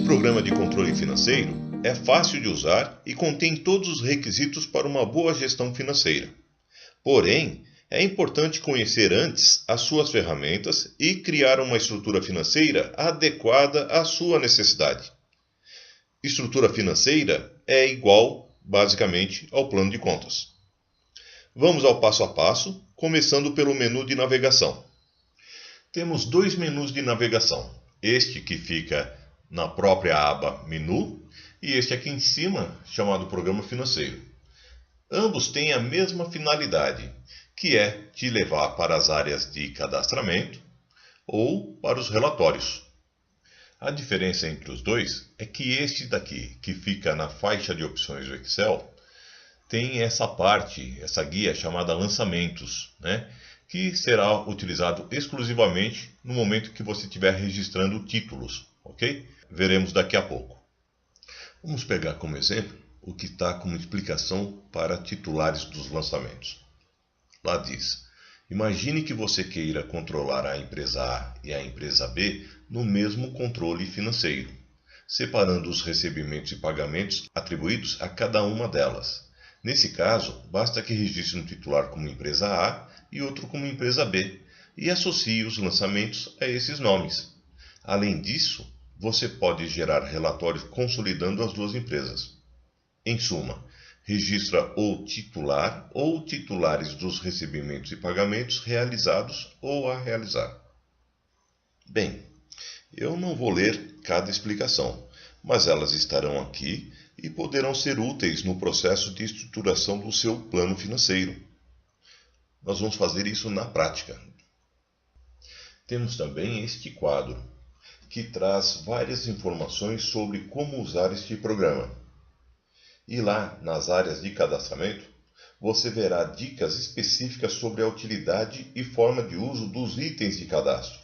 programa de controle financeiro é fácil de usar e contém todos os requisitos para uma boa gestão financeira. Porém, é importante conhecer antes as suas ferramentas e criar uma estrutura financeira adequada à sua necessidade. Estrutura financeira é igual, basicamente, ao plano de contas. Vamos ao passo a passo, começando pelo menu de navegação. Temos dois menus de navegação. Este que fica na própria aba Menu e este aqui em cima, chamado Programa Financeiro. Ambos têm a mesma finalidade, que é te levar para as áreas de cadastramento ou para os relatórios. A diferença entre os dois é que este daqui, que fica na faixa de opções do Excel, tem essa parte, essa guia chamada Lançamentos, que será utilizado exclusivamente no momento que você estiver registrando títulos, ok? Veremos daqui a pouco. Vamos pegar como exemplo o que está como explicação para titulares dos lançamentos. Lá diz: imagine que você queira controlar a empresa A e a empresa B no mesmo controle financeiro, separando os recebimentos e pagamentos atribuídos a cada uma delas. Nesse caso, basta que registre um titular como empresa A e outro como empresa B e associe os lançamentos a esses nomes. Além disso, você pode gerar relatórios consolidando as duas empresas. Em suma, registra ou titular ou titulares dos recebimentos e pagamentos realizados ou a realizar. Bem, eu não vou ler cada explicação, mas elas estarão aqui e poderão ser úteis no processo de estruturação do seu plano financeiro. Nós vamos fazer isso na prática. Temos também este quadro, que traz várias informações sobre como usar este programa. E lá, nas áreas de cadastramento, você verá dicas específicas sobre a utilidade e forma de uso dos itens de cadastro.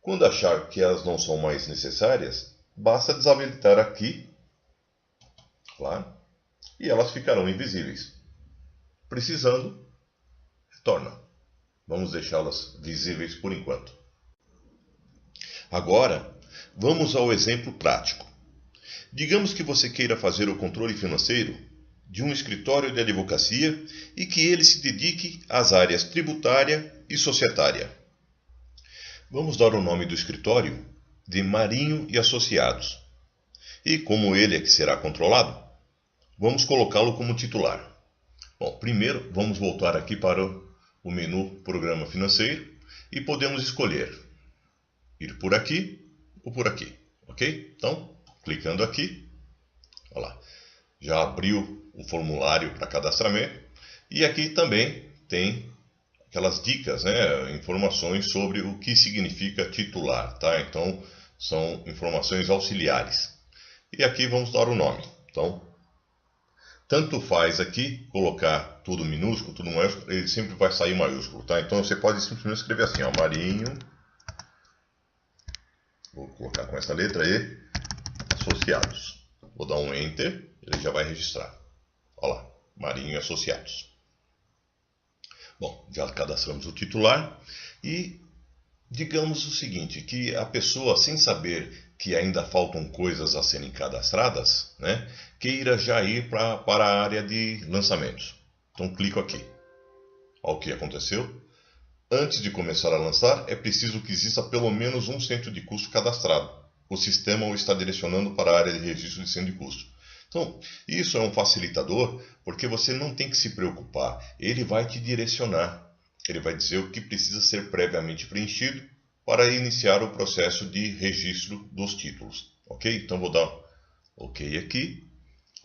Quando achar que elas não são mais necessárias, basta desabilitar aqui, lá, e elas ficarão invisíveis. Precisando, retorna. Vamos deixá-las visíveis por enquanto. Agora, vamos ao exemplo prático. Digamos que você queira fazer o controle financeiro de um escritório de advocacia e que ele se dedique às áreas tributária e societária. Vamos dar o nome do escritório de Marinho e Associados. E como ele é que será controlado, vamos colocá-lo como titular. Bom, primeiro vamos voltar aqui para o menu Programa Financeiro e podemos escolher ir por aqui ou por aqui, ok? Então, clicando aqui, olha lá, já abriu o formulário para cadastramento e aqui também tem aquelas dicas, informações sobre o que significa titular, tá? Então, são informações auxiliares. E aqui vamos dar o nome. Então, tanto faz aqui colocar tudo minúsculo, tudo maiúsculo, ele sempre vai sair maiúsculo, tá? Então, você pode simplesmente escrever assim, ó, Marinho, vou colocar com essa letra E, Associados. Vou dar um Enter, ele já vai registrar. Olha lá, Marinho e Associados. Bom, já cadastramos o titular e digamos o seguinte, que a pessoa, sem saber que ainda faltam coisas a serem cadastradas, queira já ir para a área de lançamentos. Então, clico aqui. Olha o que aconteceu. Antes de começar a lançar, é preciso que exista pelo menos um centro de custo cadastrado. O sistema o está direcionando para a área de registro de centro de custo. Então, isso é um facilitador, porque você não tem que se preocupar. Ele vai te direcionar. Ele vai dizer o que precisa ser previamente preenchido para iniciar o processo de registro dos títulos. Ok? Então, vou dar OK aqui.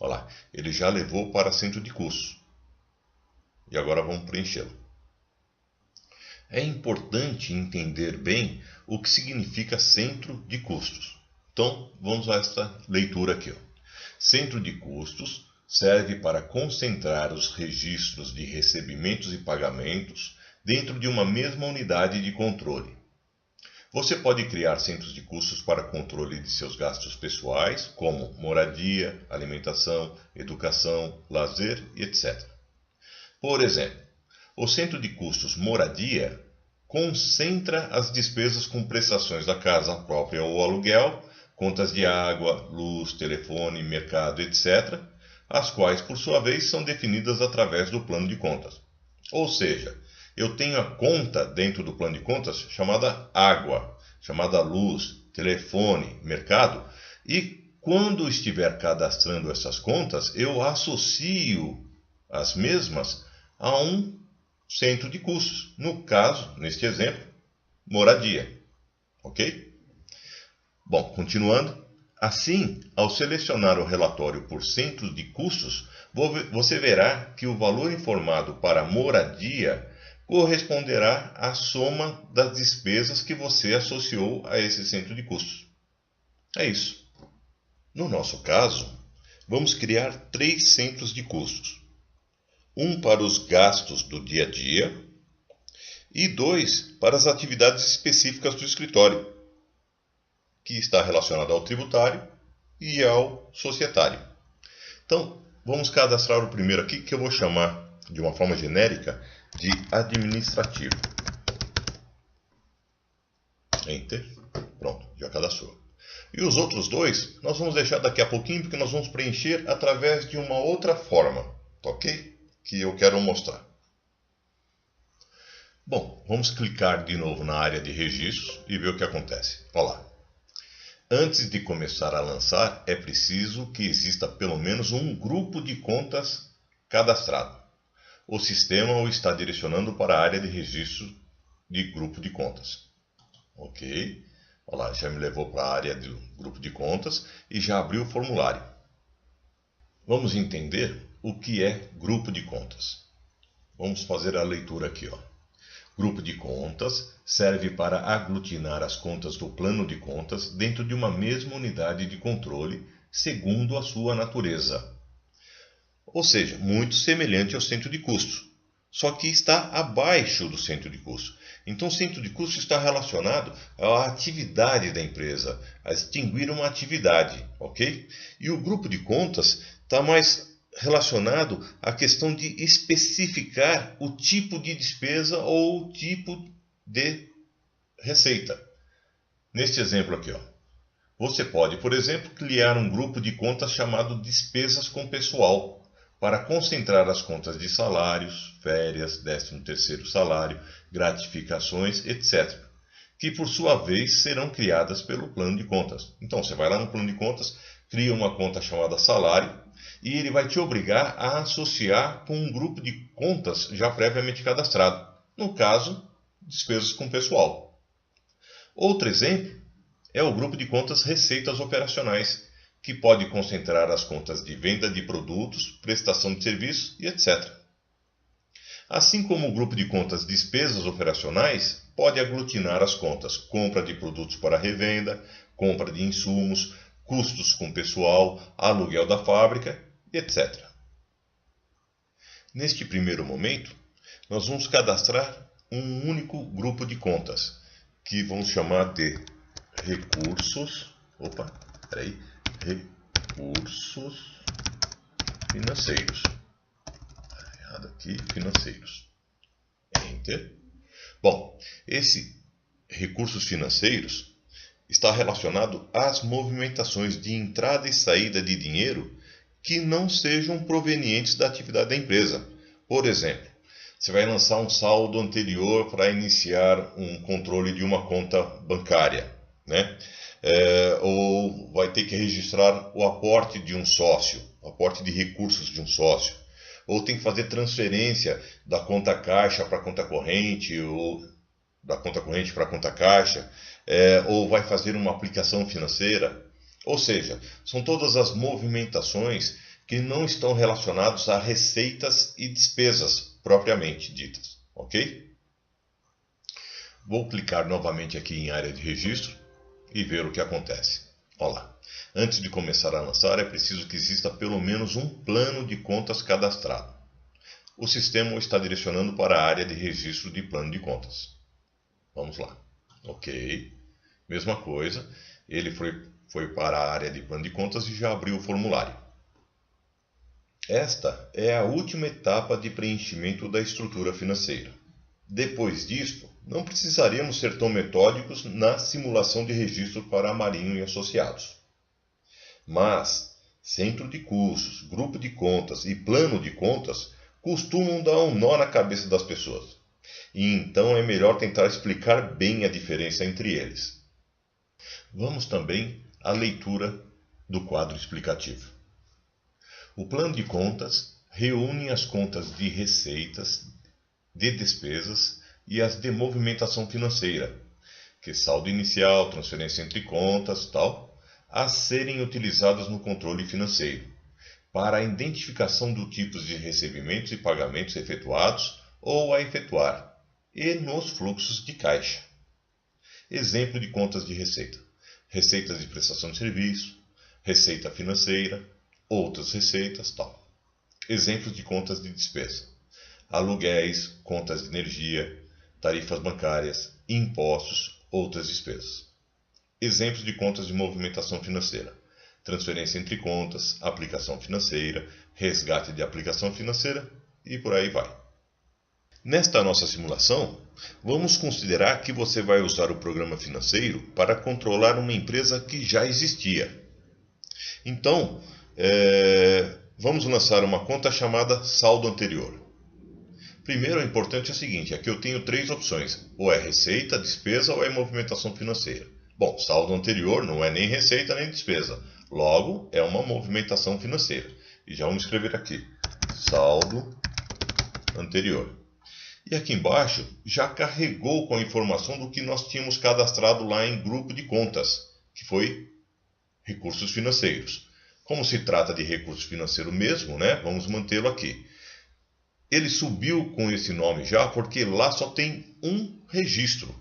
Olha lá, ele já levou para centro de custos. E agora vamos preenchê-lo. É importante entender bem o que significa centro de custos. Então, vamos a esta leitura aqui. Centro de custos serve para concentrar os registros de recebimentos e pagamentos dentro de uma mesma unidade de controle. Você pode criar centros de custos para controle de seus gastos pessoais, como moradia, alimentação, educação, lazer e etc. Por exemplo, o centro de custos moradia concentra as despesas com prestações da casa própria ou aluguel contas de água, luz, telefone, mercado, etc., as quais, por sua vez, são definidas através do plano de contas. Ou seja, eu tenho a conta dentro do plano de contas chamada água, chamada luz, telefone, mercado, e quando estiver cadastrando essas contas, eu associo as mesmas a um centro de custos. No caso, neste exemplo, moradia. Ok? Bom, continuando. Assim, ao selecionar o relatório por centros de custos, você verá que o valor informado para moradia corresponderá à soma das despesas que você associou a esse centro de custos. É isso. No nosso caso, vamos criar 3 centros de custos. Um para os gastos do dia a dia e 2 para as atividades específicas do escritório, que está relacionado ao tributário e ao societário. Então, vamos cadastrar o primeiro aqui, que eu vou chamar de uma forma genérica de administrativo. Enter. Pronto, já cadastrou. E os outros dois, nós vamos deixar daqui a pouquinho, porque nós vamos preencher através de uma outra forma, ok? Que eu quero mostrar. Bom, vamos clicar de novo na área de registros e ver o que acontece. Olha lá. Antes de começar a lançar, é preciso que exista pelo menos um grupo de contas cadastrado. O sistema o está direcionando para a área de registro de grupo de contas. Ok. Olha lá, já me levou para a área do grupo de contas e já abriu o formulário. Vamos entender o que é grupo de contas. Vamos fazer a leitura aqui, ó. Grupo de contas serve para aglutinar as contas do plano de contas dentro de uma mesma unidade de controle, segundo a sua natureza. Ou seja, muito semelhante ao centro de custo, só que está abaixo do centro de custo. Então, o centro de custo está relacionado à atividade da empresa, a extinguir uma atividade, ok? E o grupo de contas está mais relacionado à questão de especificar o tipo de despesa ou o tipo de receita. Neste exemplo aqui, ó, você pode, por exemplo, criar um grupo de contas chamado despesas com pessoal, para concentrar as contas de salários, férias, 13º salário, gratificações, etc., que por sua vez serão criadas pelo plano de contas. Então, você vai lá no plano de contas, cria uma conta chamada salário, e ele vai te obrigar a associar com um grupo de contas já previamente cadastrado. No caso, despesas com pessoal. Outro exemplo é o grupo de contas receitas operacionais, que pode concentrar as contas de venda de produtos, prestação de serviços e etc. Assim como o grupo de contas despesas operacionais pode aglutinar as contas compra de produtos para revenda, compra de insumos, custos com pessoal, aluguel da fábrica, etc. Neste primeiro momento, nós vamos cadastrar um único grupo de contas, que vamos chamar de recursos financeiros. Errado aqui, financeiros. Enter. Bom, esse recursos financeiros está relacionado às movimentações de entrada e saída de dinheiro que não sejam provenientes da atividade da empresa. Por exemplo, você vai lançar um saldo anterior para iniciar um controle de uma conta bancária, né? Ou vai ter que registrar o aporte de um sócio, o aporte de recursos de um sócio. Ou tem que fazer transferência da conta caixa para a conta corrente, ou da conta corrente para a conta caixa, ou vai fazer uma aplicação financeira. Ou seja, são todas as movimentações que não estão relacionadas a receitas e despesas propriamente ditas, ok? Vou clicar novamente aqui em área de registro e ver o que acontece. Olha lá. Antes de começar a lançar, é preciso que exista pelo menos um plano de contas cadastrado. O sistema o está direcionando para a área de registro de plano de contas. Vamos lá. Ok. Mesma coisa. Ele foi para a área de plano de contas e já abriu o formulário. Esta é a última etapa de preenchimento da estrutura financeira. Depois disto, não precisaremos ser tão metódicos na simulação de registro para Marinho e Associados. Mas centro de custos, grupo de contas e plano de contas costumam dar um nó na cabeça das pessoas. E então é melhor tentar explicar bem a diferença entre eles. Vamos também à leitura do quadro explicativo. O plano de contas reúne as contas de receitas, de despesas e as de movimentação financeira, que saldo inicial, transferência entre contas, tal, a serem utilizadas no controle financeiro, para a identificação do tipos de recebimentos e pagamentos efetuados ou a efetuar, e nos fluxos de caixa. Exemplo de contas de receita: receitas de prestação de serviço, receita financeira, outras receitas, tal. Exemplos de contas de despesa: aluguéis, contas de energia, tarifas bancárias, impostos, outras despesas. Exemplos de contas de movimentação financeira: transferência entre contas, aplicação financeira, resgate de aplicação financeira e por aí vai. Nesta nossa simulação, vamos considerar que você vai usar o programa financeiro para controlar uma empresa que já existia. Então, vamos lançar uma conta chamada saldo anterior. Primeiro, o importante é o seguinte: aqui eu tenho três opções: ou é receita, despesa ou é movimentação financeira. Bom, saldo anterior não é nem receita nem despesa, logo é uma movimentação financeira. E já vamos escrever aqui: saldo anterior. E aqui embaixo já carregou com a informação do que nós tínhamos cadastrado lá em grupo de contas, que foi recursos financeiros. Como se trata de recurso financeiro mesmo, né? Vamos mantê-lo aqui. Ele subiu com esse nome já porque lá só tem um registro.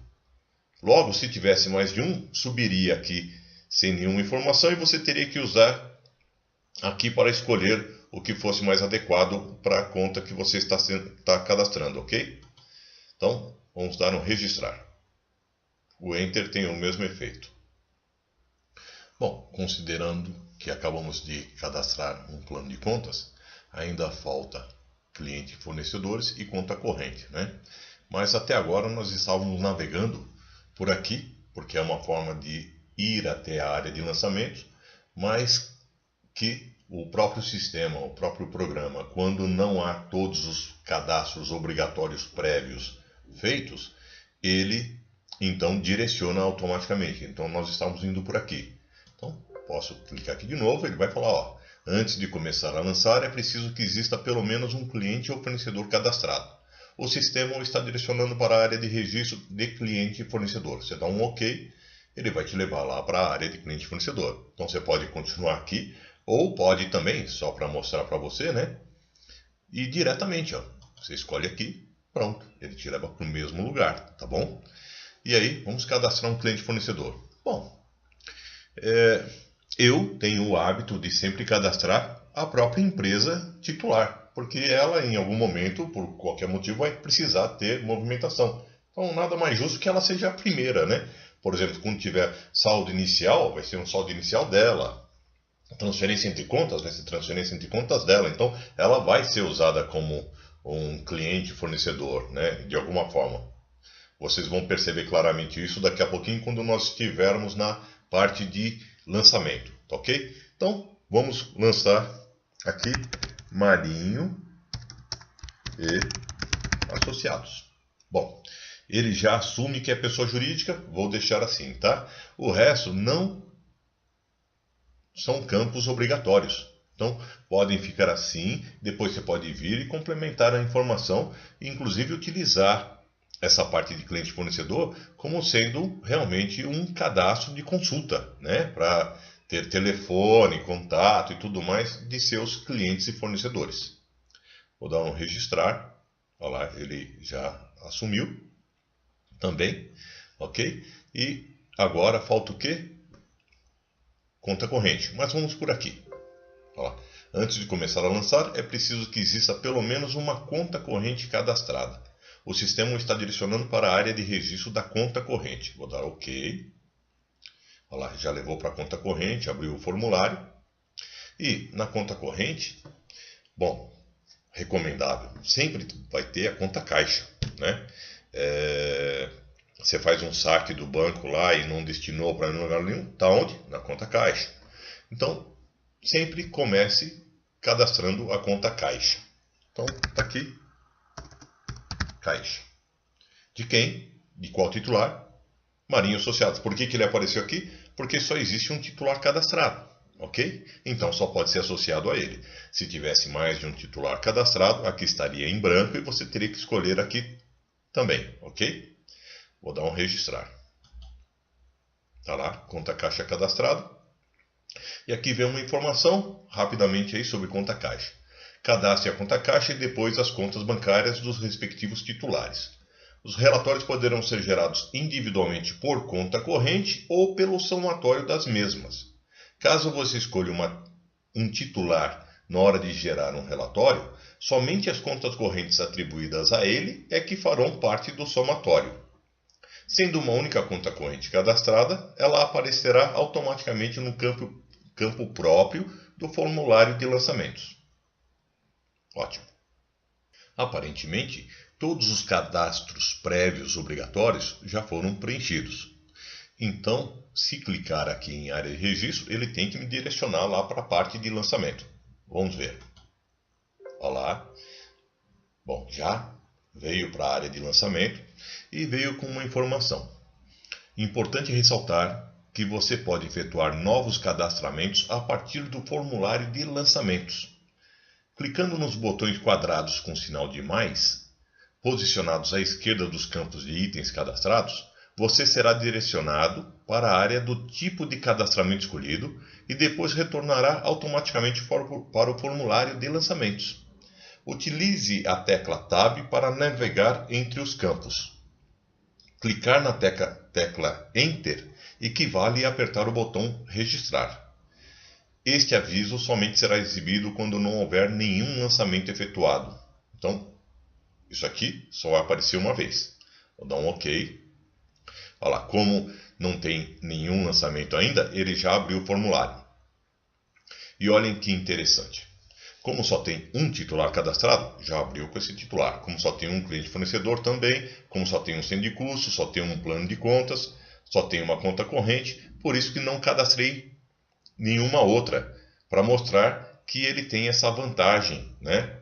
Logo, se tivesse mais de um, subiria aqui sem nenhuma informação e você teria que usar aqui para escolher o que fosse mais adequado para a conta que você está cadastrando, ok? Então, vamos dar um registrar. O Enter tem o mesmo efeito. Bom, considerando que acabamos de cadastrar um plano de contas, ainda falta cliente e fornecedores e conta corrente, né? Mas até agora nós estávamos navegando por aqui, porque é uma forma de ir até a área de lançamento, mas que o próprio sistema, o próprio programa, quando não há todos os cadastros obrigatórios prévios feitos, ele então direciona automaticamente. Então nós estamos indo por aqui. Então posso clicar aqui de novo, ele vai falar, ó, antes de começar a lançar é preciso que exista pelo menos um cliente ou fornecedor cadastrado. O sistema está direcionando para a área de registro de cliente e fornecedor. Você dá um OK, ele vai te levar lá para a área de cliente e fornecedor. Então você pode continuar aqui, ou pode também, só para mostrar para você, né? E diretamente, ó, você escolhe aqui, pronto, ele te leva para o mesmo lugar, tá bom? E aí, vamos cadastrar um cliente fornecedor. Bom, eu tenho o hábito de sempre cadastrar a própria empresa titular, porque ela, em algum momento, por qualquer motivo, vai precisar ter movimentação. Então, nada mais justo que ela seja a primeira, né? Por exemplo, quando tiver saldo inicial, vai ser um saldo inicial dela. Transferência entre contas vai ser transferência entre contas dela. Então, ela vai ser usada como um cliente fornecedor, né? De alguma forma. Vocês vão perceber claramente isso daqui a pouquinho, quando nós estivermos na parte de lançamento, tá ok? Então, vamos lançar aqui Marinho e Associados. Bom, ele já assume que é pessoa jurídica, vou deixar assim, tá? O resto não são campos obrigatórios. Então, podem ficar assim, depois você pode vir e complementar a informação, e inclusive utilizar essa parte de cliente fornecedor como sendo realmente um cadastro de consulta, né? Para ter telefone, contato e tudo mais de seus clientes e fornecedores. Vou dar um registrar. Olha lá, ele já assumiu também, ok? E agora falta o quê? Conta corrente, mas vamos por aqui. Olha lá. Antes de começar a lançar, é preciso que exista pelo menos uma conta corrente cadastrada. O sistema está direcionando para a área de registro da conta corrente. Vou dar OK. Olha lá, já levou para a conta corrente, abriu o formulário. E na conta corrente, bom, recomendável, sempre vai ter a conta caixa, né? você faz um saque do banco lá e não destinou para nenhum lugar nenhum, está onde? Na conta caixa. Então, sempre comece cadastrando a conta caixa. Então, está aqui, caixa. De quem? De qual titular? Marinho Associados. Por que ele apareceu aqui? Porque só existe um titular cadastrado, ok? Então só pode ser associado a ele. Se tivesse mais de um titular cadastrado, aqui estaria em branco e você teria que escolher aqui também, ok? Vou dar um registrar. Tá lá, conta caixa cadastrado. E aqui vem uma informação rapidamente aí sobre conta caixa. Cadastre a conta caixa e depois as contas bancárias dos respectivos titulares. Os relatórios poderão ser gerados individualmente por conta corrente ou pelo somatório das mesmas. Caso você escolha um titular na hora de gerar um relatório, somente as contas correntes atribuídas a ele é que farão parte do somatório. Sendo uma única conta corrente cadastrada, ela aparecerá automaticamente no campo próprio do formulário de lançamentos. Ótimo. Aparentemente, todos os cadastros prévios obrigatórios já foram preenchidos. Então, se clicar aqui em área de registro, ele tem que me direcionar lá para a parte de lançamento. Vamos ver. Olá. Bom, já veio para a área de lançamento e veio com uma informação. Importante ressaltar que você pode efetuar novos cadastramentos a partir do formulário de lançamentos. Clicando nos botões quadrados com sinal de mais, posicionados à esquerda dos campos de itens cadastrados, você será direcionado para a área do tipo de cadastramento escolhido e depois retornará automaticamente para o formulário de lançamentos. Utilize a tecla Tab para navegar entre os campos. Clicar na tecla Enter equivale a apertar o botão Registrar. Este aviso somente será exibido quando não houver nenhum lançamento efetuado. Então, isso aqui só vai aparecer uma vez. Vou dar um OK. Olha lá, como não tem nenhum lançamento ainda, ele já abriu o formulário. E olhem que interessante. Como só tem um titular cadastrado, já abriu com esse titular. Como só tem um cliente fornecedor também, como só tem um centro de custo, só tem um plano de contas, só tem uma conta corrente, por isso que não cadastrei nenhuma outra, para mostrar que ele tem essa vantagem, né?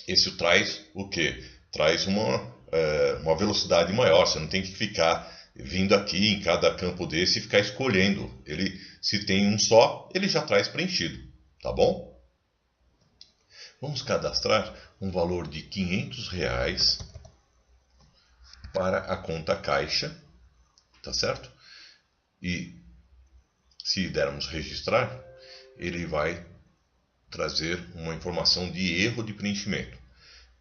Isso traz o quê? Traz uma velocidade maior, você não tem que ficar vindo aqui em cada campo desse e ficar escolhendo. Ele, se tem um só, ele já traz preenchido, tá bom? Vamos cadastrar um valor de R$500 para a conta caixa, tá certo? E se dermos registrar, ele vai trazer uma informação de erro de preenchimento.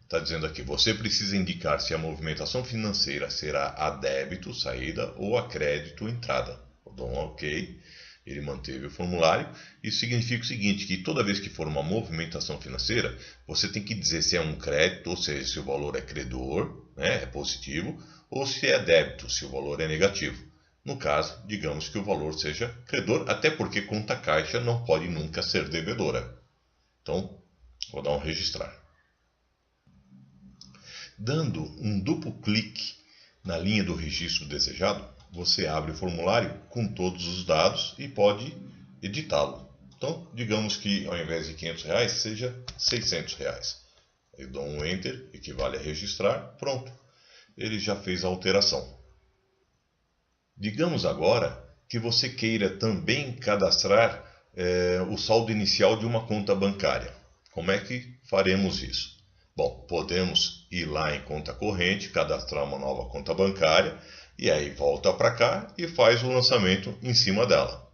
Está dizendo aqui, você precisa indicar se a movimentação financeira será a débito, saída, ou a crédito, entrada. Eu dou um OK, ele manteve o formulário. Isso significa o seguinte, que toda vez que for uma movimentação financeira, você tem que dizer se é um crédito, ou seja, se o valor é credor, né, é positivo, ou se é débito, se o valor é negativo. No caso, digamos que o valor seja credor, até porque conta caixa não pode nunca ser devedora. Então, vou dar um registrar. Dando um duplo clique na linha do registro desejado, você abre o formulário com todos os dados e pode editá-lo. Então, digamos que ao invés de R$500 seja R$600. Eu dou um Enter, equivale a registrar, pronto. Ele já fez a alteração. Digamos agora que você queira também cadastrar o saldo inicial de uma conta bancária. Como é que faremos isso? Bom, podemos ir lá em conta corrente, cadastrar uma nova conta bancária e aí volta para cá e faz o lançamento em cima dela.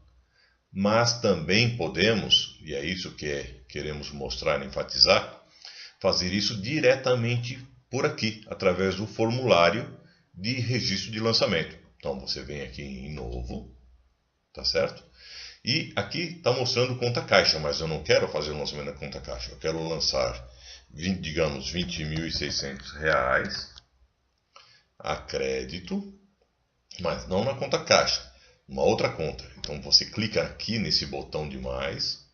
Mas também podemos, e é isso que queremos mostrar e enfatizar, fazer isso diretamente por aqui, através do formulário de registro de lançamento. Então você vem aqui em novo, tá certo? E aqui está mostrando conta caixa, mas eu não quero fazer o lançamento da conta caixa. Eu quero lançar, digamos, R$20.600 a crédito, mas não na conta caixa, uma outra conta. Então você clica aqui nesse botão de mais,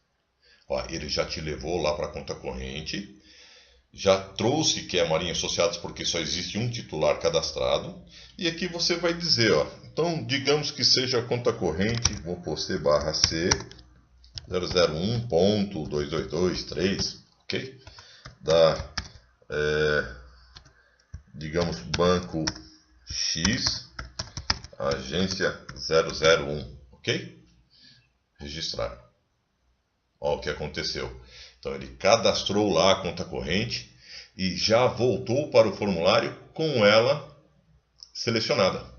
ó, ele já te levou lá para a conta corrente. Já trouxe que é Marinha Associados porque só existe um titular cadastrado. E aqui você vai dizer, ó, então digamos que seja a conta corrente, vou pôr C/C 001.2223, ok? Da, digamos, Banco X, agência 001, ok? Registrar. Olha o que aconteceu. Então ele cadastrou lá a conta corrente e já voltou para o formulário com ela selecionada.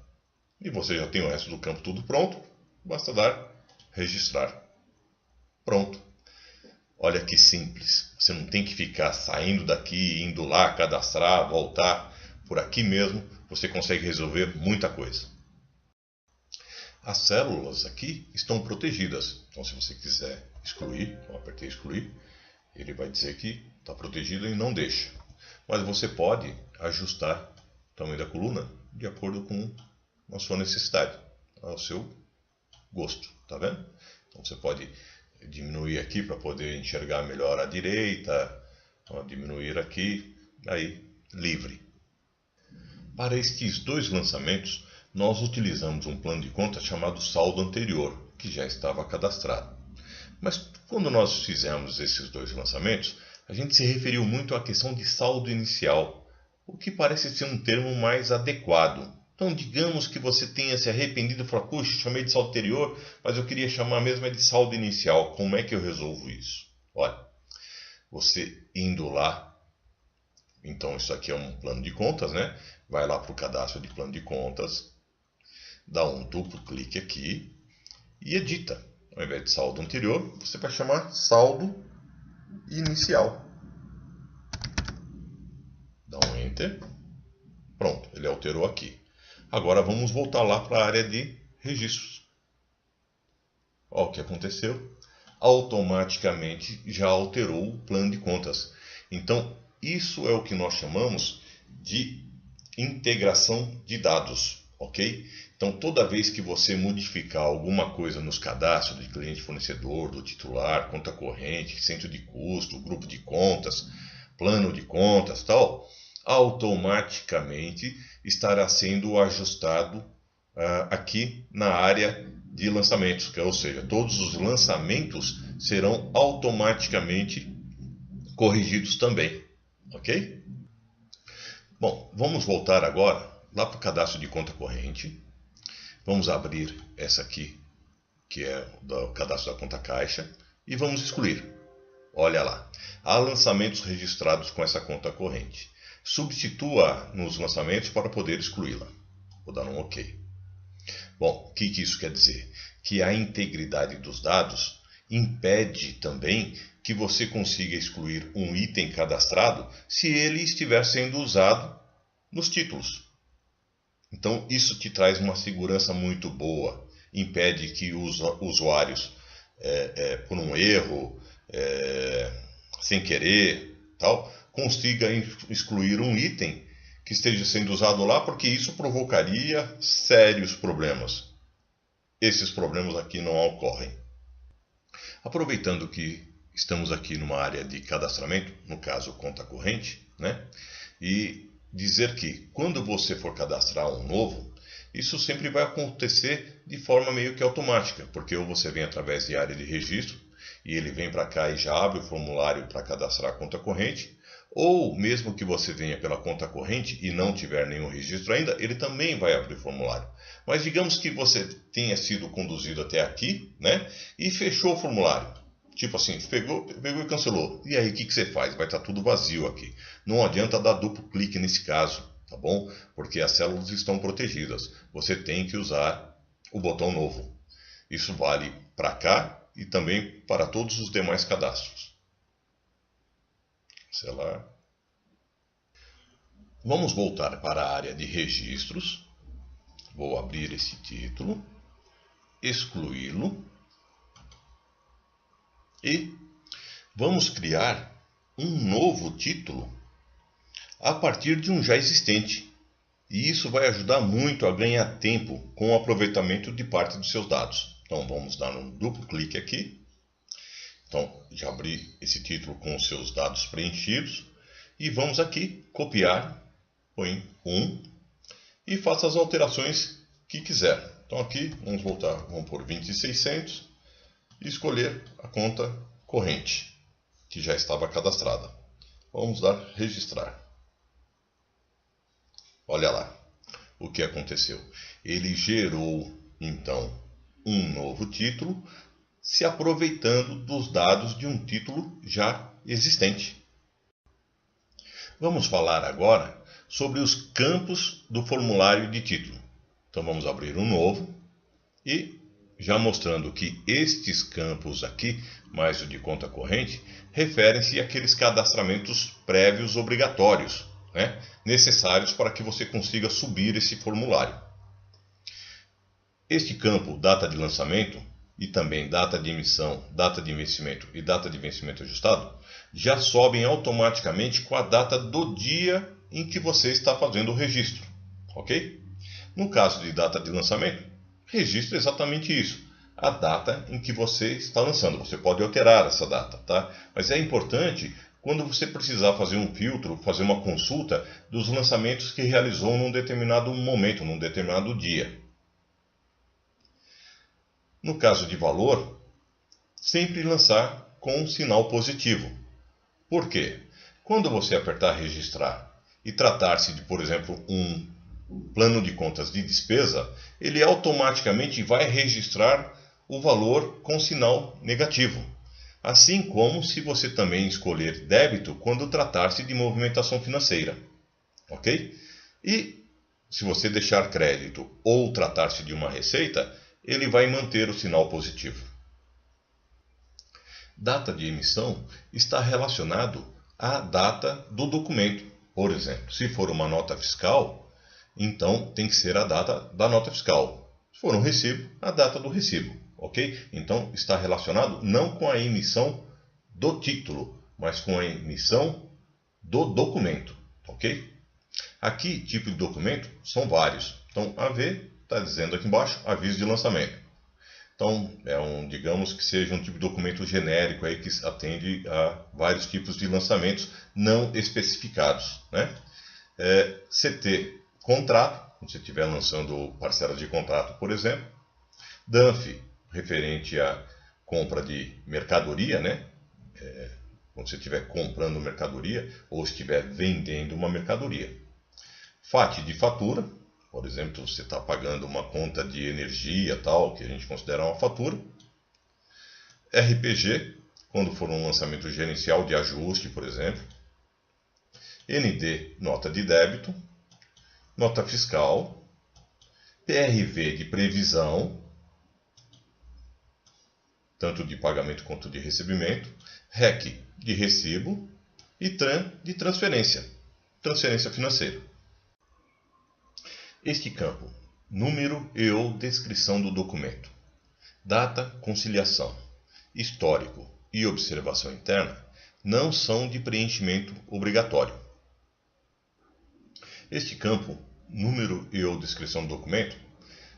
E você já tem o resto do campo tudo pronto, basta dar registrar. Pronto. Olha que simples. Você não tem que ficar saindo daqui, indo lá, cadastrar, voltar. Por aqui mesmo você consegue resolver muita coisa. As células aqui estão protegidas. Então se você quiser excluir, eu apertei excluir, ele vai dizer que está protegido e não deixa. Mas você pode ajustar o tamanho da coluna de acordo com a sua necessidade, ao seu gosto, tá vendo? Então você pode diminuir aqui para poder enxergar melhor à direita, diminuir aqui, aí livre. Para estes dois lançamentos, nós utilizamos um plano de conta chamado saldo anterior, que já estava cadastrado. Mas quando nós fizemos esses dois lançamentos, a gente se referiu muito à questão de saldo inicial, o que parece ser um termo mais adequado. Então, digamos que você tenha se arrependido e falou, puxa, chamei de saldo anterior, mas eu queria chamar mesmo de saldo inicial. Como é que eu resolvo isso? Olha, você indo lá, então isso aqui é um plano de contas, né? Vai lá para o cadastro de plano de contas, dá um duplo clique aqui e edita. Ao invés de saldo anterior, você vai chamar saldo inicial. Dá um Enter. Pronto, ele alterou aqui. Agora vamos voltar lá para a área de registros. Olha o que aconteceu. Automaticamente já alterou o plano de contas. Então, isso é o que nós chamamos de integração de dados, ok? Então, toda vez que você modificar alguma coisa nos cadastros de cliente fornecedor, do titular, conta corrente, centro de custo, grupo de contas, plano de contas, tal, automaticamente estará sendo ajustado aqui na área de lançamentos, ou seja, todos os lançamentos serão automaticamente corrigidos também, ok? Bom, vamos voltar agora lá para o cadastro de conta corrente. Vamos abrir essa aqui, que é o cadastro da conta caixa, e vamos excluir. Olha lá, há lançamentos registrados com essa conta corrente. Substitua nos lançamentos para poder excluí-la. Vou dar um OK. Bom, o que isso quer dizer? Que a integridade dos dados impede também que você consiga excluir um item cadastrado se ele estiver sendo usado nos títulos. Então, isso te traz uma segurança muito boa. Impede que os usuários, por um erro, sem querer, tal, consiga excluir um item que esteja sendo usado lá, porque isso provocaria sérios problemas. Esses problemas aqui não ocorrem. Aproveitando que estamos aqui numa área de cadastramento, no caso conta corrente, né? E dizer que quando você for cadastrar um novo, isso sempre vai acontecer de forma meio que automática, porque ou você vem através de área de registro e ele vem para cá e já abre o formulário para cadastrar a conta corrente, ou mesmo que você venha pela conta corrente e não tiver nenhum registro ainda, ele também vai abrir o formulário. Mas digamos que você tenha sido conduzido até aqui, né, e fechou o formulário. Tipo assim, pegou e cancelou. E aí, o que você faz? Vai estar tudo vazio aqui. Não adianta dar duplo clique nesse caso, tá bom? Porque as células estão protegidas. Você tem que usar o botão novo. Isso vale para cá e também para todos os demais cadastros. Cancelar. Vamos voltar para a área de registros. Vou abrir esse título, excluí-lo e vamos criar um novo título a partir de um já existente. E isso vai ajudar muito a ganhar tempo com o aproveitamento de parte dos seus dados. Então vamos dar um duplo clique aqui. Então já abri esse título com os seus dados preenchidos E vamos aqui copiar, põe 1 e faça as alterações que quiser. Então aqui vamos voltar, vamos por 20.600 e escolher a conta corrente que já estava cadastrada. Vamos dar registrar. Olha lá o que aconteceu. Ele gerou então um novo título, se aproveitando dos dados de um título já existente. Vamos falar agora sobre os campos do formulário de título. Então vamos abrir um novo e já mostrando que estes campos aqui, mais o de conta corrente, referem-se àqueles cadastramentos prévios obrigatórios, né, necessários para que você consiga subir esse formulário. Este campo, data de lançamento, e também data de emissão, data de vencimento e data de vencimento ajustado, já sobem automaticamente com a data do dia em que você está fazendo o registro, ok? No caso de data de lançamento, registra exatamente isso, a data em que você está lançando. Você pode alterar essa data, tá? Mas é importante quando você precisar fazer um filtro, fazer uma consulta dos lançamentos que realizou num determinado momento, num determinado dia. No caso de valor, sempre lançar com um sinal positivo. Por quê? Quando você apertar registrar e tratar-se de, por exemplo, um plano de contas de despesa, ele automaticamente vai registrar o valor com sinal negativo. Assim como se você também escolher débito quando tratar-se de movimentação financeira. Ok? E se você deixar crédito ou tratar-se de uma receita, ele vai manter o sinal positivo. Data de emissão está relacionado à data do documento. Por exemplo, se for uma nota fiscal, então tem que ser a data da nota fiscal. Se for um recibo, a data do recibo. Ok? Então está relacionado não com a emissão do título, mas com a emissão do documento. Ok? Aqui, tipo de documento, são vários. Então, AV está dizendo aqui embaixo, aviso de lançamento. Então, digamos que seja um tipo de documento genérico aí que atende a vários tipos de lançamentos não especificados, né? CT, contrato, quando você estiver lançando parcelas de contrato, por exemplo. DANF, referente à compra de mercadoria, né? Quando você estiver comprando mercadoria ou estiver vendendo uma mercadoria. FAT de fatura, por exemplo, você está pagando uma conta de energia, tal, que a gente considera uma fatura. RPG, quando for um lançamento gerencial de ajuste, por exemplo. ND, nota de débito. Nota fiscal. PRV de previsão, tanto de pagamento quanto de recebimento. REC de recibo. E TRAN de transferência, transferência financeira. Este campo, número e ou descrição do documento, data, conciliação, histórico e observação interna, não são de preenchimento obrigatório. Este campo, número e ou descrição do documento,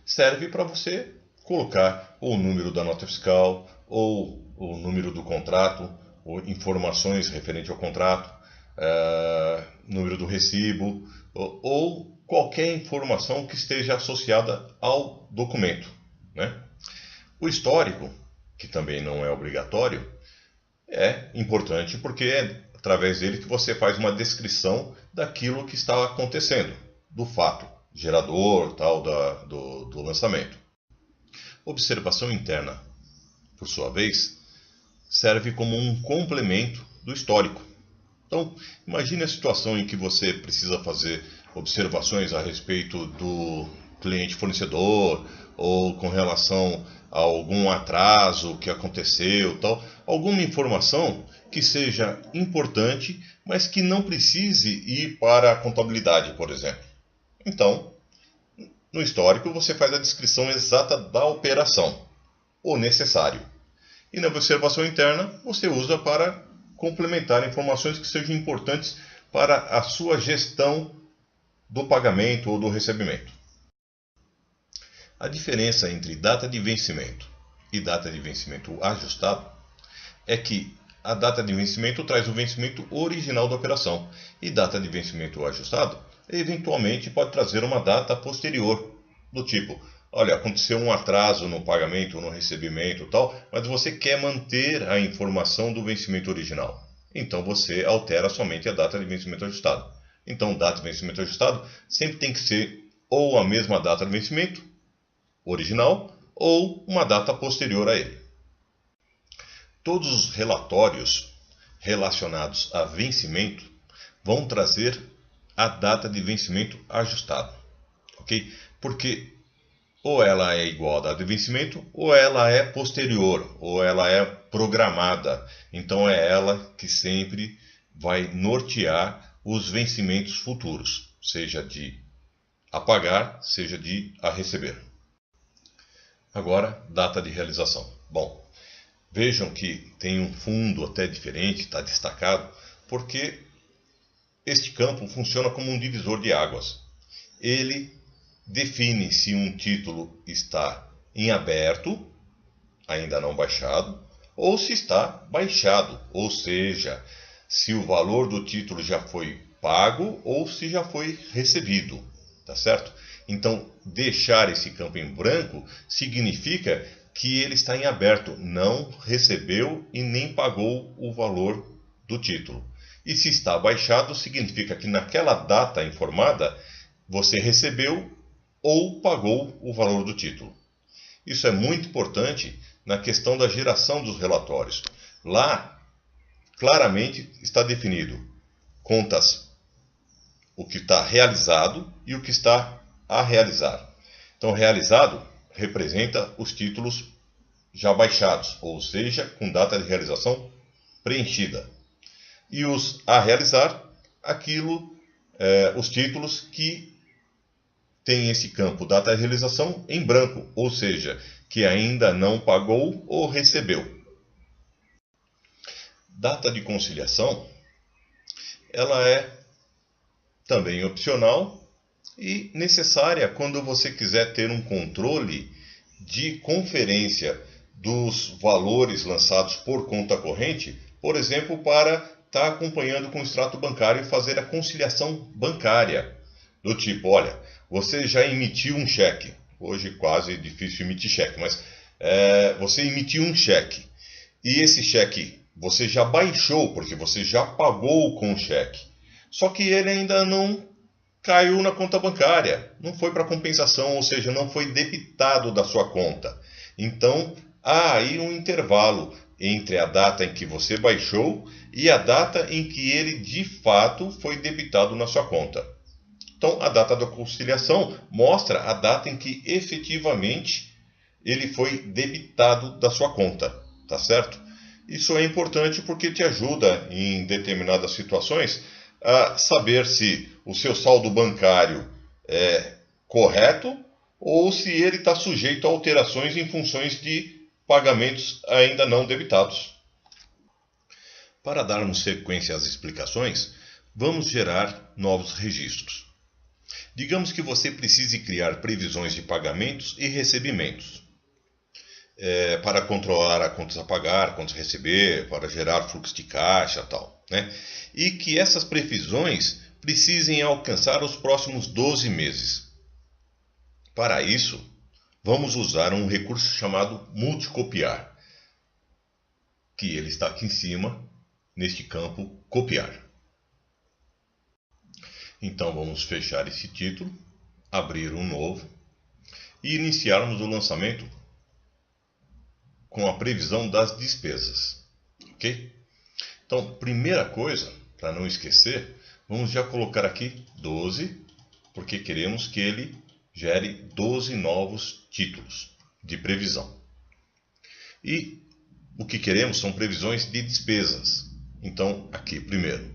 serve para você colocar ou o número da nota fiscal, ou o número do contrato, ou informações referentes ao contrato, número do recibo, ou qualquer informação que esteja associada ao documento, né? O histórico, que também não é obrigatório, é importante porque é através dele que você faz uma descrição daquilo que está acontecendo, do fato gerador, tal, do lançamento. Observação interna, por sua vez, serve como um complemento do histórico. Então, imagine a situação em que você precisa fazer observações a respeito do cliente fornecedor ou com relação a algum atraso que aconteceu, tal, alguma informação que seja importante, mas que não precise ir para a contabilidade, por exemplo. Então, no histórico você faz a descrição exata da operação, o necessário. E na observação interna você usa para complementar informações que sejam importantes para a sua gestão do pagamento ou do recebimento. A diferença entre data de vencimento e data de vencimento ajustado é que A data de vencimento traz o vencimento original da operação, e data de vencimento ajustado eventualmente pode trazer uma data posterior, do tipo, olha, aconteceu um atraso no pagamento, no recebimento e tal, mas você quer manter a informação do vencimento original. Então você altera somente a data de vencimento ajustado. Então, data de vencimento ajustado sempre tem que ser ou a mesma data de vencimento original ou uma data posterior a ele. Todos os relatórios relacionados a vencimento vão trazer a data de vencimento ajustada, ok? Porque ou ela é igual à data de vencimento, ou ela é posterior, ou ela é programada. Então é ela que sempre vai nortear os vencimentos futuros, seja de a pagar, seja de a receber. Agora, data de realização. Bom, vejam que tem um fundo até diferente, está destacado, porque este campo funciona como um divisor de águas. Ele define se um título está em aberto, ainda não baixado, ou se está baixado, ou seja, se o valor do título já foi pago ou se já foi recebido, tá certo? Então, deixar esse campo em branco significa que ele está em aberto, não recebeu e nem pagou o valor do título. E se está baixado, significa que naquela data informada você recebeu ou pagou o valor do título. Isso é muito importante na questão da geração dos relatórios. Lá, claramente está definido contas, o que está realizado e o que está a realizar. Então, realizado representa os títulos já baixados, ou seja, com data de realização preenchida. E os a realizar, os títulos que têm esse campo data de realização em branco, ou seja, que ainda não pagou ou recebeu. Data de conciliação, ela é também opcional e necessária quando você quiser ter um controle de conferência dos valores lançados por conta corrente, por exemplo, para estar acompanhando com o extrato bancário e fazer a conciliação bancária. Do tipo, olha, você já emitiu um cheque. Hoje quase difícil emitir cheque, mas você emitiu um cheque. E esse cheque você já baixou, porque você já pagou com o cheque. Só que ele ainda não caiu na conta bancária. Não foi para compensação, ou seja, não foi debitado da sua conta. Então, há aí um intervalo entre a data em que você baixou e a data em que ele de fato foi debitado na sua conta. Então, a data da conciliação mostra a data em que efetivamente ele foi debitado da sua conta, tá certo? Isso é importante porque te ajuda em determinadas situações a saber se o seu saldo bancário é correto ou se ele está sujeito a alterações em funções de pagamentos ainda não debitados. Para darmos sequência às explicações, vamos gerar novos registros. Digamos que você precise criar previsões de pagamentos e recebimentos para controlar a contas a pagar, contas a receber, para gerar fluxo de caixa e tal, né? E que essas previsões precisem alcançar os próximos 12 meses. Para isso, vamos usar um recurso chamado multicopiar, que ele está aqui em cima, neste campo copiar. Então vamos fechar esse título, abrir um novo e iniciarmos o lançamento com a previsão das despesas, ok? Então, primeira coisa, para não esquecer, vamos já colocar aqui 12, porque queremos que ele gere 12 novos títulos de previsão. E o que queremos são previsões de despesas. Então, aqui, primeiro,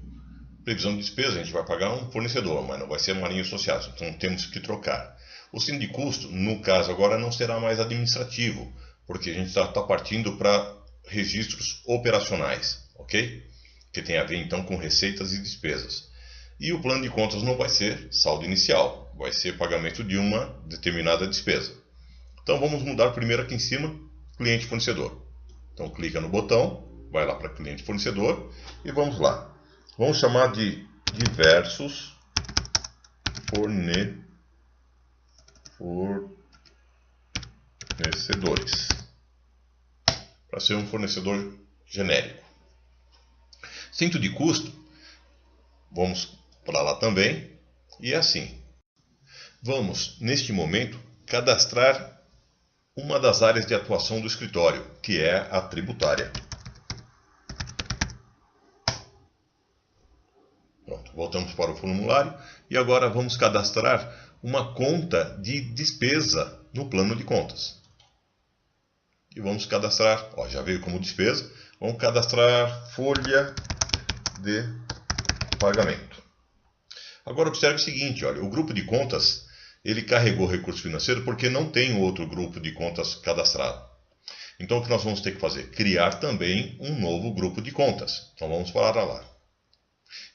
previsão de despesa, a gente vai pagar um fornecedor, mas não vai ser Marinho Associados, então temos que trocar. O sino de custo, no caso agora, não será mais administrativo, porque a gente está partindo para registros operacionais, ok? Que tem a ver então com receitas e despesas. E o plano de contas não vai ser saldo inicial, vai ser pagamento de uma determinada despesa. Então vamos mudar primeiro aqui em cima, cliente fornecedor. Então clica no botão, vai lá para cliente fornecedor e vamos lá. Vamos chamar de diversos fornecedores, para ser um fornecedor genérico. Centro de custo, vamos para lá também, e assim. Vamos, neste momento, cadastrar uma das áreas de atuação do escritório, que é a tributária. Pronto, voltamos para o formulário e agora vamos cadastrar uma conta de despesa no plano de contas. E vamos cadastrar, já veio como despesa, vamos cadastrar folha de pagamento. Agora observe o seguinte, olha, o grupo de contas, ele carregou recurso financeiro porque não tem outro grupo de contas cadastrado. Então o que nós vamos ter que fazer? Criar também um novo grupo de contas. Então vamos para lá.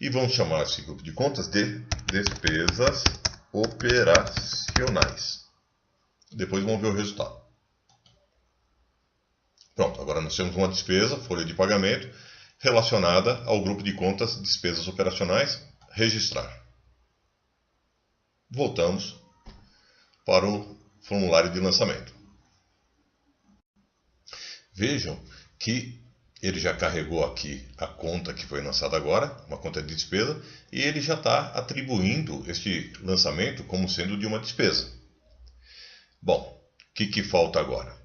E vamos chamar esse grupo de contas de despesas operacionais. Depois vamos ver o resultado. Pronto, agora nós temos uma despesa, folha de pagamento, relacionada ao grupo de contas despesas operacionais, registrar. Voltamos para o formulário de lançamento. Vejam que ele já carregou aqui a conta que foi lançada agora, uma conta de despesa, e ele já está atribuindo este lançamento como sendo de uma despesa. Bom, o que falta agora?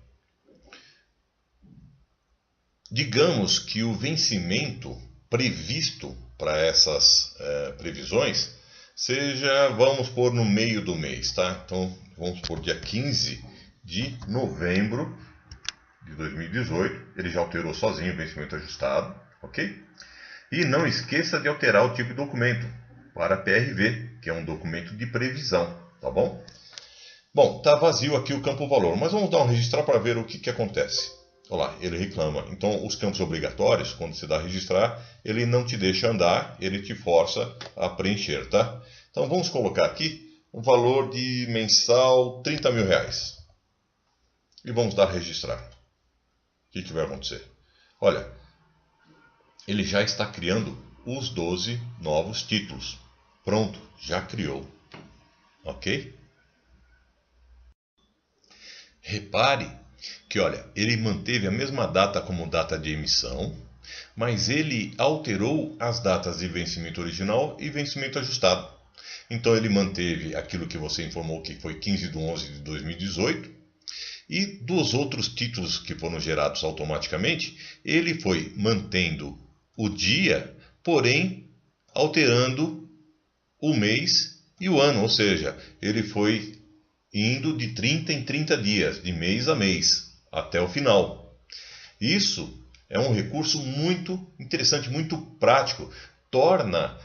Digamos que o vencimento previsto para essas previsões seja, vamos pôr no meio do mês, tá? Então, vamos pôr dia 15 de novembro de 2018, ele já alterou sozinho o vencimento ajustado, ok? E não esqueça de alterar o tipo de documento para PRV, que é um documento de previsão, tá bom? Bom, tá vazio aqui o campo valor, mas vamos dar um registrar para ver o que acontece. Olha lá, ele reclama. Então, os campos obrigatórios, quando você dá registrar, ele não te deixa andar, ele te força a preencher, tá? Então, vamos colocar aqui um valor de mensal R$30 mil. E vamos dar registrar. O que vai acontecer? Olha, ele já está criando os 12 novos títulos. Pronto, já criou. Ok? Repare que, olha, ele manteve a mesma data como data de emissão, mas ele alterou as datas de vencimento original e vencimento ajustado. Então ele manteve aquilo que você informou que foi 15/11/2018, e dos outros títulos que foram gerados automaticamente, ele foi mantendo o dia, porém alterando o mês e o ano, ou seja, ele foi indo de 30 em 30 dias, de mês a mês, até o final. Isso é um recurso muito interessante, muito prático, torna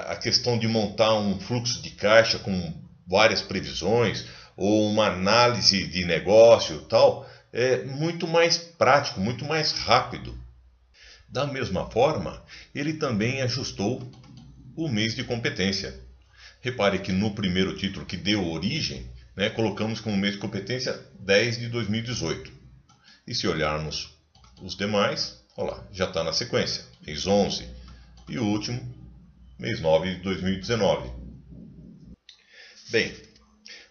a questão de montar um fluxo de caixa com várias previsões, ou uma análise de negócio tal, é muito mais prático, muito mais rápido. Da mesma forma, ele também ajustou o mês de competência. Repare que no primeiro título que deu origem, colocamos como mês de competência 10 de 2018. E se olharmos os demais, olha lá, já está na sequência, mês 11 e o último, mês 9 de 2019. Bem,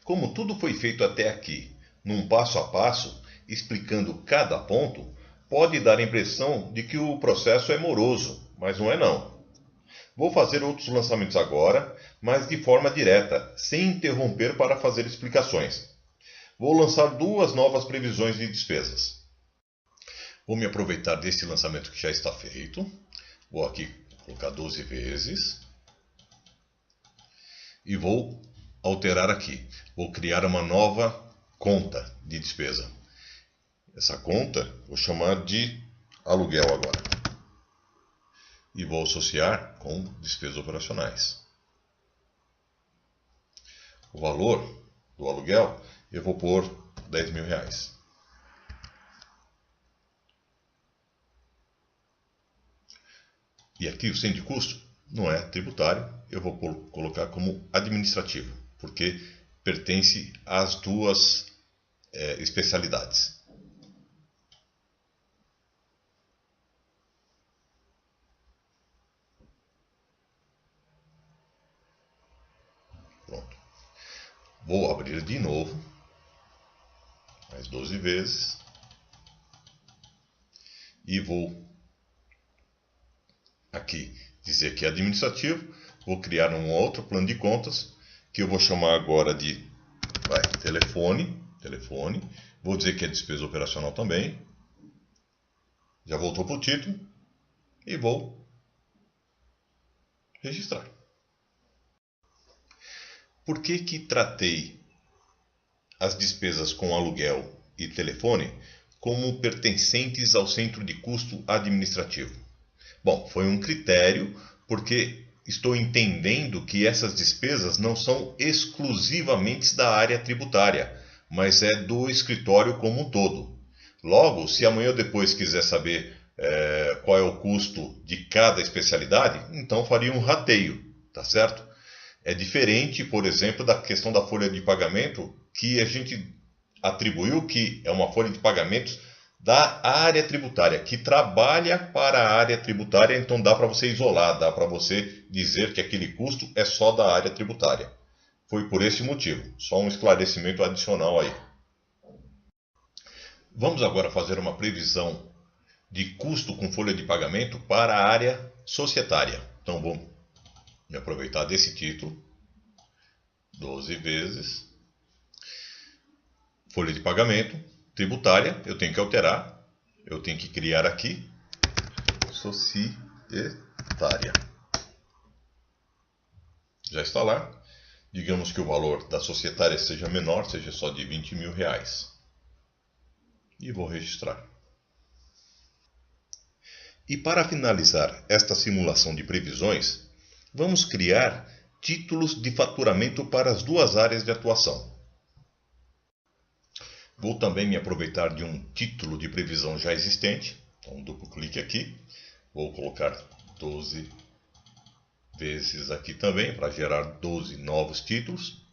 como tudo foi feito até aqui, num passo a passo, explicando cada ponto, pode dar a impressão de que o processo é moroso, mas não é não. Vou fazer outros lançamentos agora, mas de forma direta, sem interromper para fazer explicações. Vou lançar 2 novas previsões de despesas. Vou me aproveitar desse lançamento que já está feito. Vou aqui colocar 12 vezes. E vou alterar aqui. Vou criar uma nova conta de despesa. Essa conta vou chamar de aluguel agora. E vou associar com despesas operacionais. O valor do aluguel eu vou pôr R$10 mil. E aqui o centro de custo não é tributário, eu vou colocar como administrativo, porque pertence às duas especialidades. Vou abrir de novo, mais 12 vezes, e vou aqui dizer que é administrativo, vou criar um outro plano de contas, que eu vou chamar agora de telefone, vou dizer que é despesa operacional também, já voltou para o título, e vou registrar. Por que tratei as despesas com aluguel e telefone como pertencentes ao centro de custo administrativo? Bom, foi um critério porque estou entendendo que essas despesas não são exclusivamente da área tributária, mas é do escritório como um todo. Logo, se amanhã ou depois quiser saber qual é o custo de cada especialidade, então faria um rateio, tá certo? É diferente, por exemplo, da questão da folha de pagamento, que a gente atribuiu que é uma folha de pagamentos da área tributária, que trabalha para a área tributária, então dá para você isolar, dá para você dizer que aquele custo é só da área tributária. Foi por esse motivo, só um esclarecimento adicional aí. Vamos agora fazer uma previsão de custo com folha de pagamento para a área societária. Então vou me aproveitar desse título, 12 vezes, folha de pagamento, tributária, eu tenho que alterar, eu tenho que criar aqui, societária. Já está lá, digamos que o valor da societária seja menor, seja só de R$20.000. E vou registrar. E para finalizar esta simulação de previsões, vamos criar títulos de faturamento para as duas áreas de atuação. Vou também me aproveitar de um título de previsão já existente. Então, duplo clique aqui. Vou colocar 12 vezes aqui também, para gerar 12 novos títulos.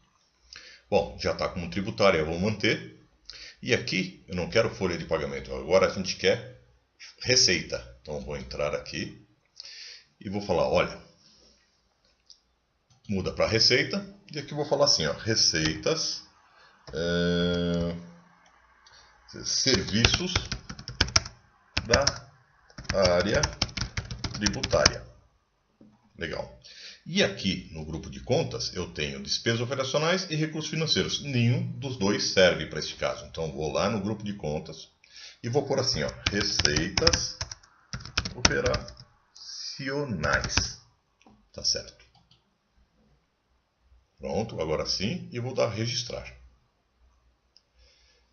Bom, já está como tributária, eu vou manter. E aqui, eu não quero folha de pagamento. Agora a gente quer receita. Então, vou entrar aqui e vou falar, olha, muda para receita, e aqui eu vou falar assim, ó, receitas, serviços da área tributária. Legal. E aqui no grupo de contas eu tenho despesas operacionais e recursos financeiros. Nenhum dos dois serve para este caso. Então vou lá no grupo de contas e vou pôr assim, ó, receitas operacionais. Tá certo. Pronto, agora sim, e vou dar registrar.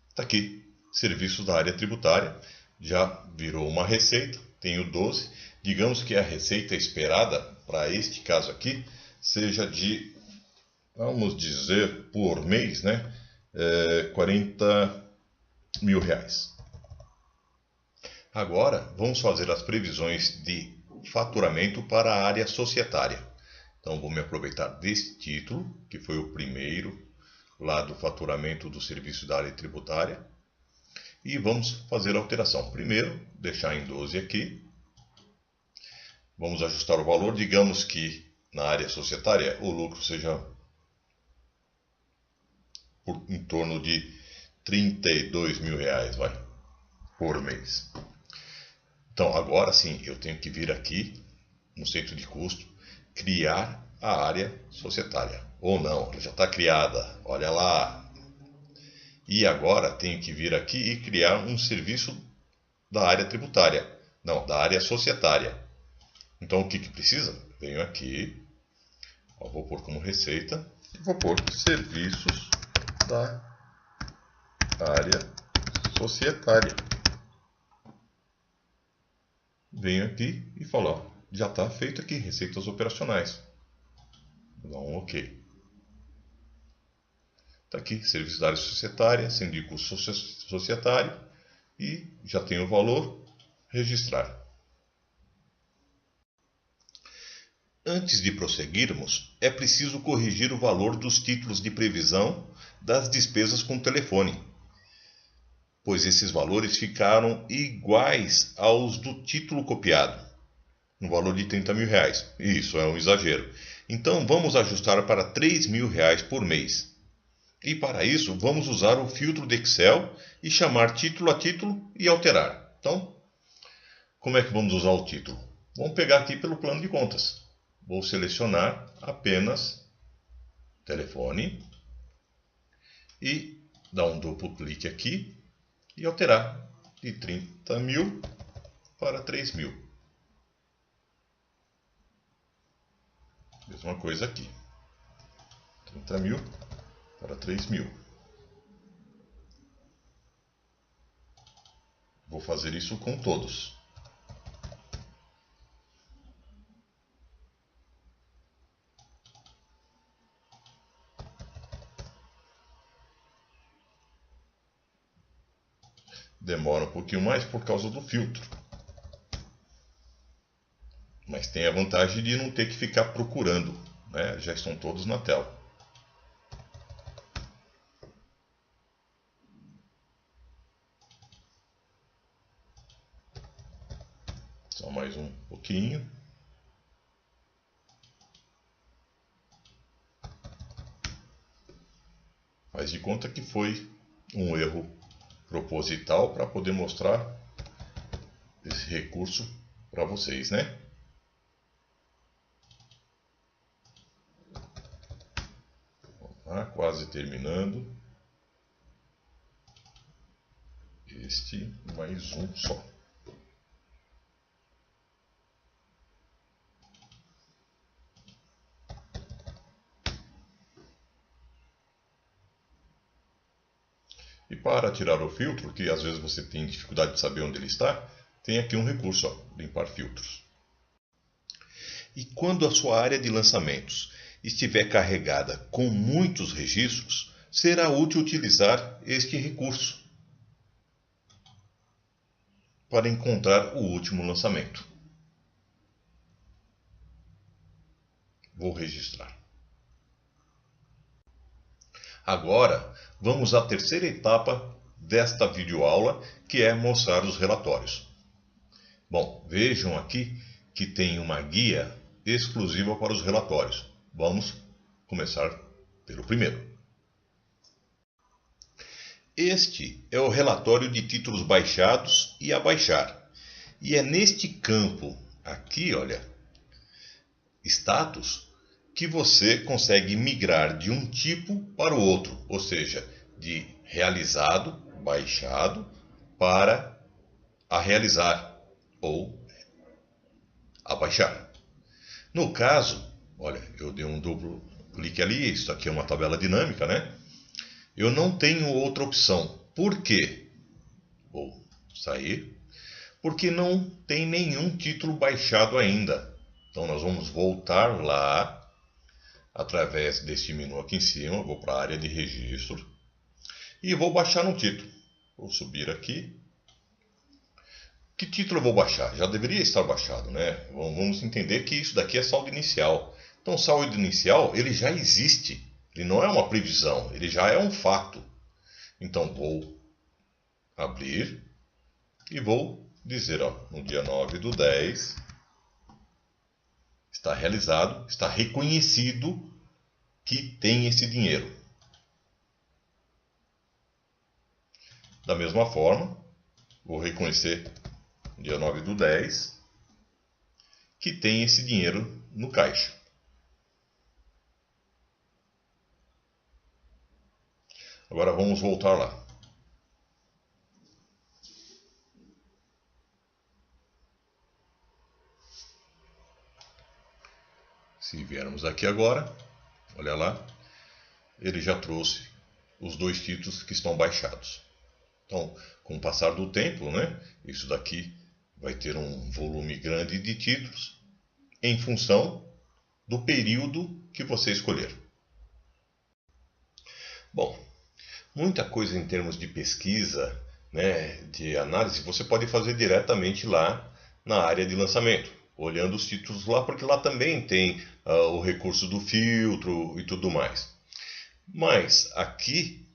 Está aqui, serviços da área tributária, já virou uma receita, tenho 12. Digamos que a receita esperada para este caso aqui seja de, vamos dizer, por mês, né, R$40.000. Agora, vamos fazer as previsões de faturamento para a área societária. Então, vou me aproveitar desse título, que foi o primeiro lá do faturamento do serviço da área tributária. E vamos fazer a alteração. Primeiro, deixar em 12 aqui. Vamos ajustar o valor. Digamos que na área societária o lucro seja em torno de R$32.000, por mês. Então, agora sim, eu tenho que vir aqui no centro de custo, criar a área societária. Ou não, ela já está criada, olha lá. E agora tenho que vir aqui e criar um serviço da área tributária. Não, da área societária. Então o que precisa? Venho aqui, vou pôr como receita, e vou pôr serviços da área societária. Venho aqui e falo, ó, já está feito aqui, receitas operacionais. Vou dar um OK. Está aqui, serviço da área societária, sendo de custo societário, e já tem o valor, registrar. Antes de prosseguirmos, é preciso corrigir o valor dos títulos de previsão das despesas com telefone, pois esses valores ficaram iguais aos do título copiado, no valor de R$30.000. Isso é um exagero. Então vamos ajustar para R$3.000 por mês. E para isso, vamos usar o filtro de Excel e chamar título a título e alterar. Então, como é que vamos usar o título? Vamos pegar aqui pelo plano de contas. Vou selecionar apenas telefone e dar um duplo clique aqui e alterar de 30.000 para 3.000. Mesma coisa aqui. 30.000 para 3.000. Vou fazer isso com todos. Demora um pouquinho mais por causa do filtro. Mas tem a vantagem de não ter que ficar procurando, né? Já estão todos na tela. Só mais um pouquinho. Faz de conta que foi um erro proposital para poder mostrar esse recurso para vocês, né? Quase terminando. Este mais um só. E para tirar o filtro, que às vezes você tem dificuldade de saber onde ele está, tem aqui um recurso, ó, limpar filtros. E quando a sua área de lançamentos estiver carregada com muitos registros, será útil utilizar este recurso para encontrar o último lançamento. Vou registrar. Agora, vamos à terceira etapa desta videoaula, que é mostrar os relatórios. Bom, vejam aqui que tem uma guia exclusiva para os relatórios. Vamos começar pelo primeiro. Este é o relatório de títulos baixados e a baixar. E é neste campo aqui, olha, status, que você consegue migrar de um tipo para o outro, ou seja, de realizado, baixado, para a realizar ou a baixar. No caso, olha, eu dei um duplo clique ali, isso aqui é uma tabela dinâmica, né? Eu não tenho outra opção. Por quê? Vou sair. Porque não tem nenhum título baixado ainda. Então nós vamos voltar lá, através deste menu aqui em cima, vou para a área de registro e vou baixar um título. Vou subir aqui. Que título eu vou baixar? Já deveria estar baixado, né? Vamos entender que isso daqui é saldo inicial. Então, saldo inicial, ele já existe. Ele não é uma previsão, ele já é um fato. Então, vou abrir e vou dizer, ó, no dia 9/10, está realizado, está reconhecido que tem esse dinheiro. Da mesma forma, vou reconhecer no dia 9/10 que tem esse dinheiro no caixa. Agora vamos voltar lá. Se viermos aqui agora, olha lá, ele já trouxe os dois títulos que estão baixados. Então, com o passar do tempo, né, isso daqui vai ter um volume grande de títulos em função do período que você escolher. Bom, muita coisa em termos de pesquisa, né, de análise, você pode fazer diretamente lá na área de lançamento, olhando os títulos lá, porque lá também tem o recurso do filtro e tudo mais. Mas aqui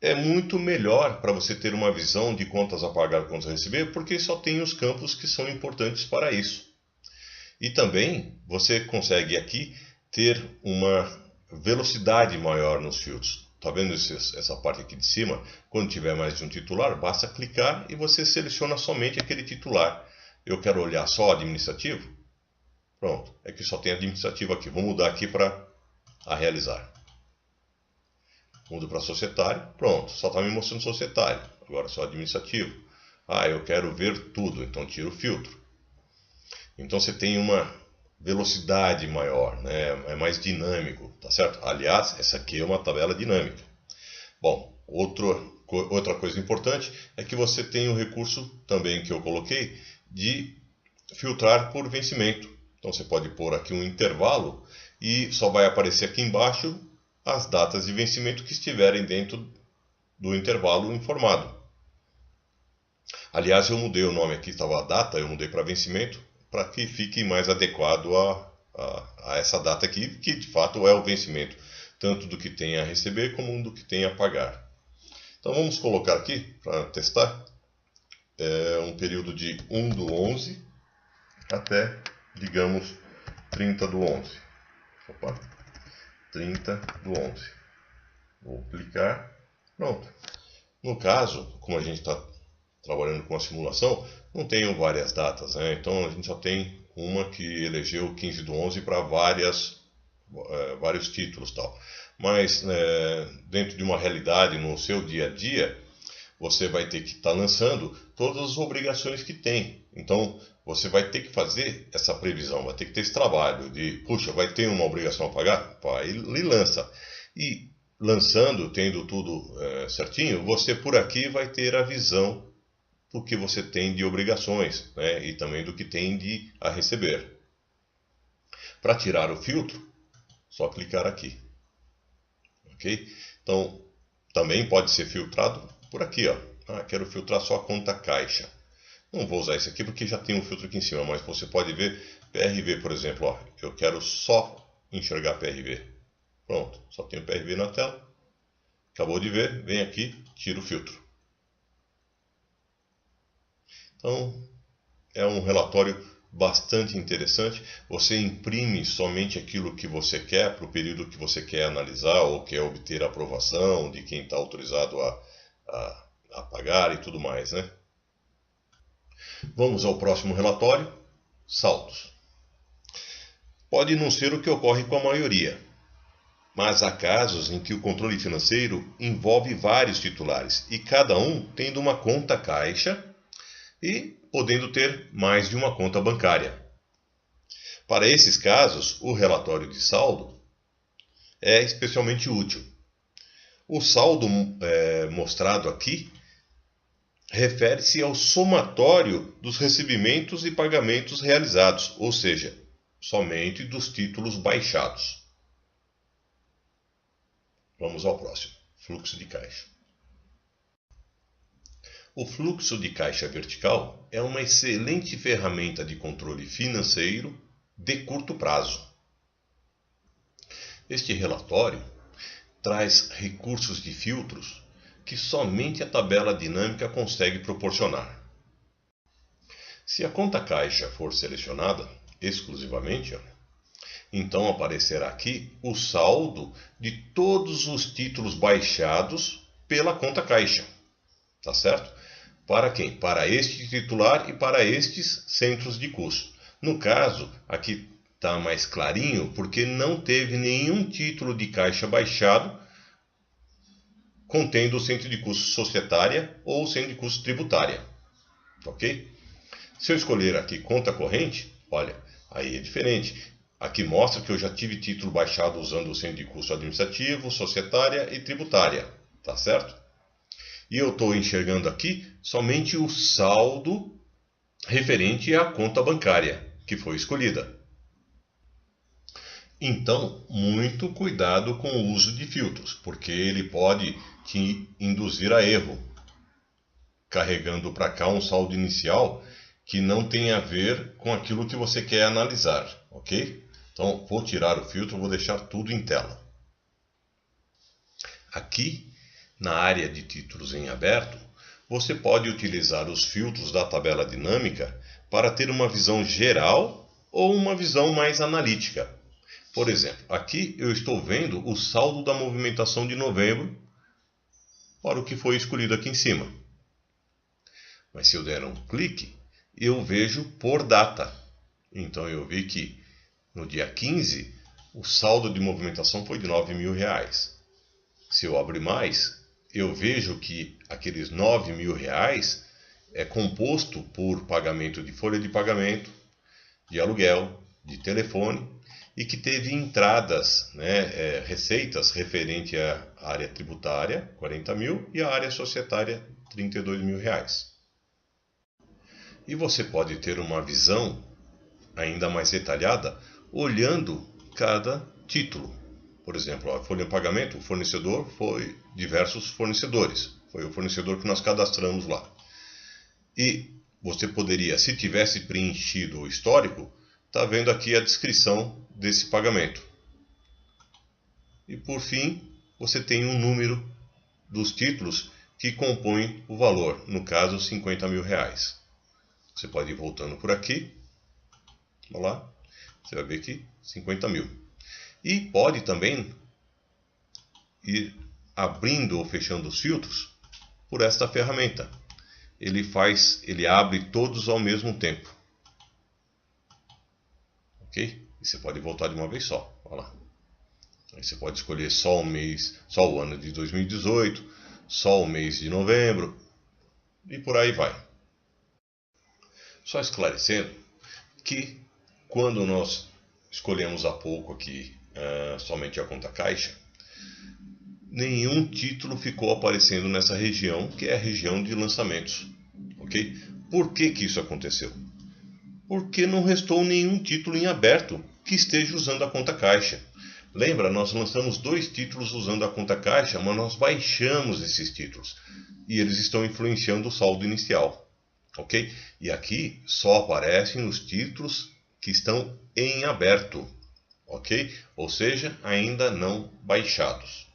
é muito melhor para você ter uma visão de contas a pagar, contas a receber, porque só tem os campos que são importantes para isso. E também você consegue aqui ter uma velocidade maior nos filtros. Tá vendo essa parte aqui de cima? Quando tiver mais de um titular, basta clicar e você seleciona somente aquele titular. Eu quero olhar só administrativo? Pronto, é que só tem administrativo aqui. Vou mudar aqui para a realizar. Mudo para societário, pronto, só está me mostrando societário. Agora só administrativo. Ah, eu quero ver tudo, então tiro o filtro. Então você tem uma velocidade maior, né? É mais dinâmico, tá certo? Aliás, essa aqui é uma tabela dinâmica. Bom, outra coisa importante é que você tem o recurso também que eu coloquei de filtrar por vencimento. Então você pode pôr aqui um intervalo e só vai aparecer aqui embaixo as datas de vencimento que estiverem dentro do intervalo informado. Aliás, eu mudei o nome aqui, estava a data, eu mudei para vencimento, para que fique mais adequado a essa data aqui, que de fato é o vencimento, tanto do que tem a receber como do que tem a pagar. Então vamos colocar aqui, para testar, um período de 1/11 até, digamos, 30/11. Opa, 30/11. Vou clicar, pronto. No caso, como a gente está trabalhando com a simulação, não tenho várias datas, né? Então a gente só tem uma que elegeu 15/11 para vários títulos, tal. Mas dentro de uma realidade, no seu dia a dia, você vai ter que estar lançando todas as obrigações que tem. Então você vai ter que fazer essa previsão, vai ter que ter esse trabalho de, puxa, vai ter uma obrigação a pagar? Vai, e lança. E lançando, tendo tudo certinho, você por aqui vai ter a visão do que você tem de obrigações, né? E também do que tem a receber. Para tirar o filtro, só clicar aqui. Ok? Então, também pode ser filtrado por aqui, ó. Ah, quero filtrar só a conta caixa. Não vou usar esse aqui porque já tem um filtro aqui em cima, mas você pode ver PRV, por exemplo. Ó, eu quero só enxergar PRV. Pronto, só tenho PRV na tela. Acabou de ver, vem aqui, tira o filtro. Então, é um relatório bastante interessante. Você imprime somente aquilo que você quer para o período que você quer analisar ou quer obter a aprovação de quem está autorizado a pagar e tudo mais, né? Vamos ao próximo relatório, saldos. Pode não ser o que ocorre com a maioria, mas há casos em que o controle financeiro envolve vários titulares e cada um tendo uma conta caixa e podendo ter mais de uma conta bancária. Para esses casos, o relatório de saldo é especialmente útil. O saldo mostrado aqui refere-se ao somatório dos recebimentos e pagamentos realizados, ou seja, somente dos títulos baixados. Vamos ao próximo, fluxo de caixa. O fluxo de caixa vertical é uma excelente ferramenta de controle financeiro de curto prazo. Este relatório traz recursos de filtros que somente a tabela dinâmica consegue proporcionar. Se a conta caixa for selecionada exclusivamente, então aparecerá aqui o saldo de todos os títulos baixados pela conta caixa. Tá certo? Para quem? Para este titular e para estes centros de custo. No caso, aqui está mais clarinho porque não teve nenhum título de caixa baixado contendo o centro de custo societária ou o centro de custo tributária. Ok? Se eu escolher aqui conta corrente, olha, aí é diferente. Aqui mostra que eu já tive título baixado usando o centro de custo administrativo, societária e tributária. Tá certo? E eu estou enxergando aqui somente o saldo referente à conta bancária que foi escolhida. Então, muito cuidado com o uso de filtros, porque ele pode te induzir a erro, carregando para cá um saldo inicial que não tem a ver com aquilo que você quer analisar, ok? Então, vou tirar o filtro, vou deixar tudo em tela. Aqui, na área de títulos em aberto, você pode utilizar os filtros da tabela dinâmica para ter uma visão geral ou uma visão mais analítica. Por exemplo, aqui eu estou vendo o saldo da movimentação de novembro para o que foi escolhido aqui em cima. Mas se eu der um clique, eu vejo por data. Então eu vi que no dia 15, o saldo de movimentação foi de R$ 9.000. Se eu abrir mais, eu vejo que aqueles R$ 9.000 é composto por pagamento de folha de pagamento, de aluguel, de telefone, e que teve entradas, receitas referente à área tributária, 40 mil, e à área societária, R$ 32.000. E você pode ter uma visão ainda mais detalhada olhando cada título. Por exemplo, a folha de pagamento, o fornecedor foi diversos fornecedores. Foi o fornecedor que nós cadastramos lá. E você poderia, se tivesse preenchido o histórico, está vendo aqui a descrição desse pagamento. E por fim, você tem um número dos títulos que compõem o valor, no caso R$ 50.000. Você pode ir voltando por aqui, olha lá, você vai ver que 50 mil. E pode também ir abrindo ou fechando os filtros por esta ferramenta. Ele abre todos ao mesmo tempo. Ok? E você pode voltar de uma vez só. Olha lá. Aí você pode escolher só o mês, só o ano de 2018, só o mês de novembro e por aí vai. Só esclarecendo que quando nós escolhemos há pouco aqui somente a conta caixa, nenhum título ficou aparecendo nessa região, que é a região de lançamentos. Ok? Por que isso aconteceu? Porque não restou nenhum título em aberto que esteja usando a conta caixa. Lembra, nós lançamos 2 títulos usando a conta caixa, mas nós baixamos esses títulos e eles estão influenciando o saldo inicial. Ok? E aqui só aparecem os títulos que estão em aberto. Ok? Ou seja, ainda não baixados.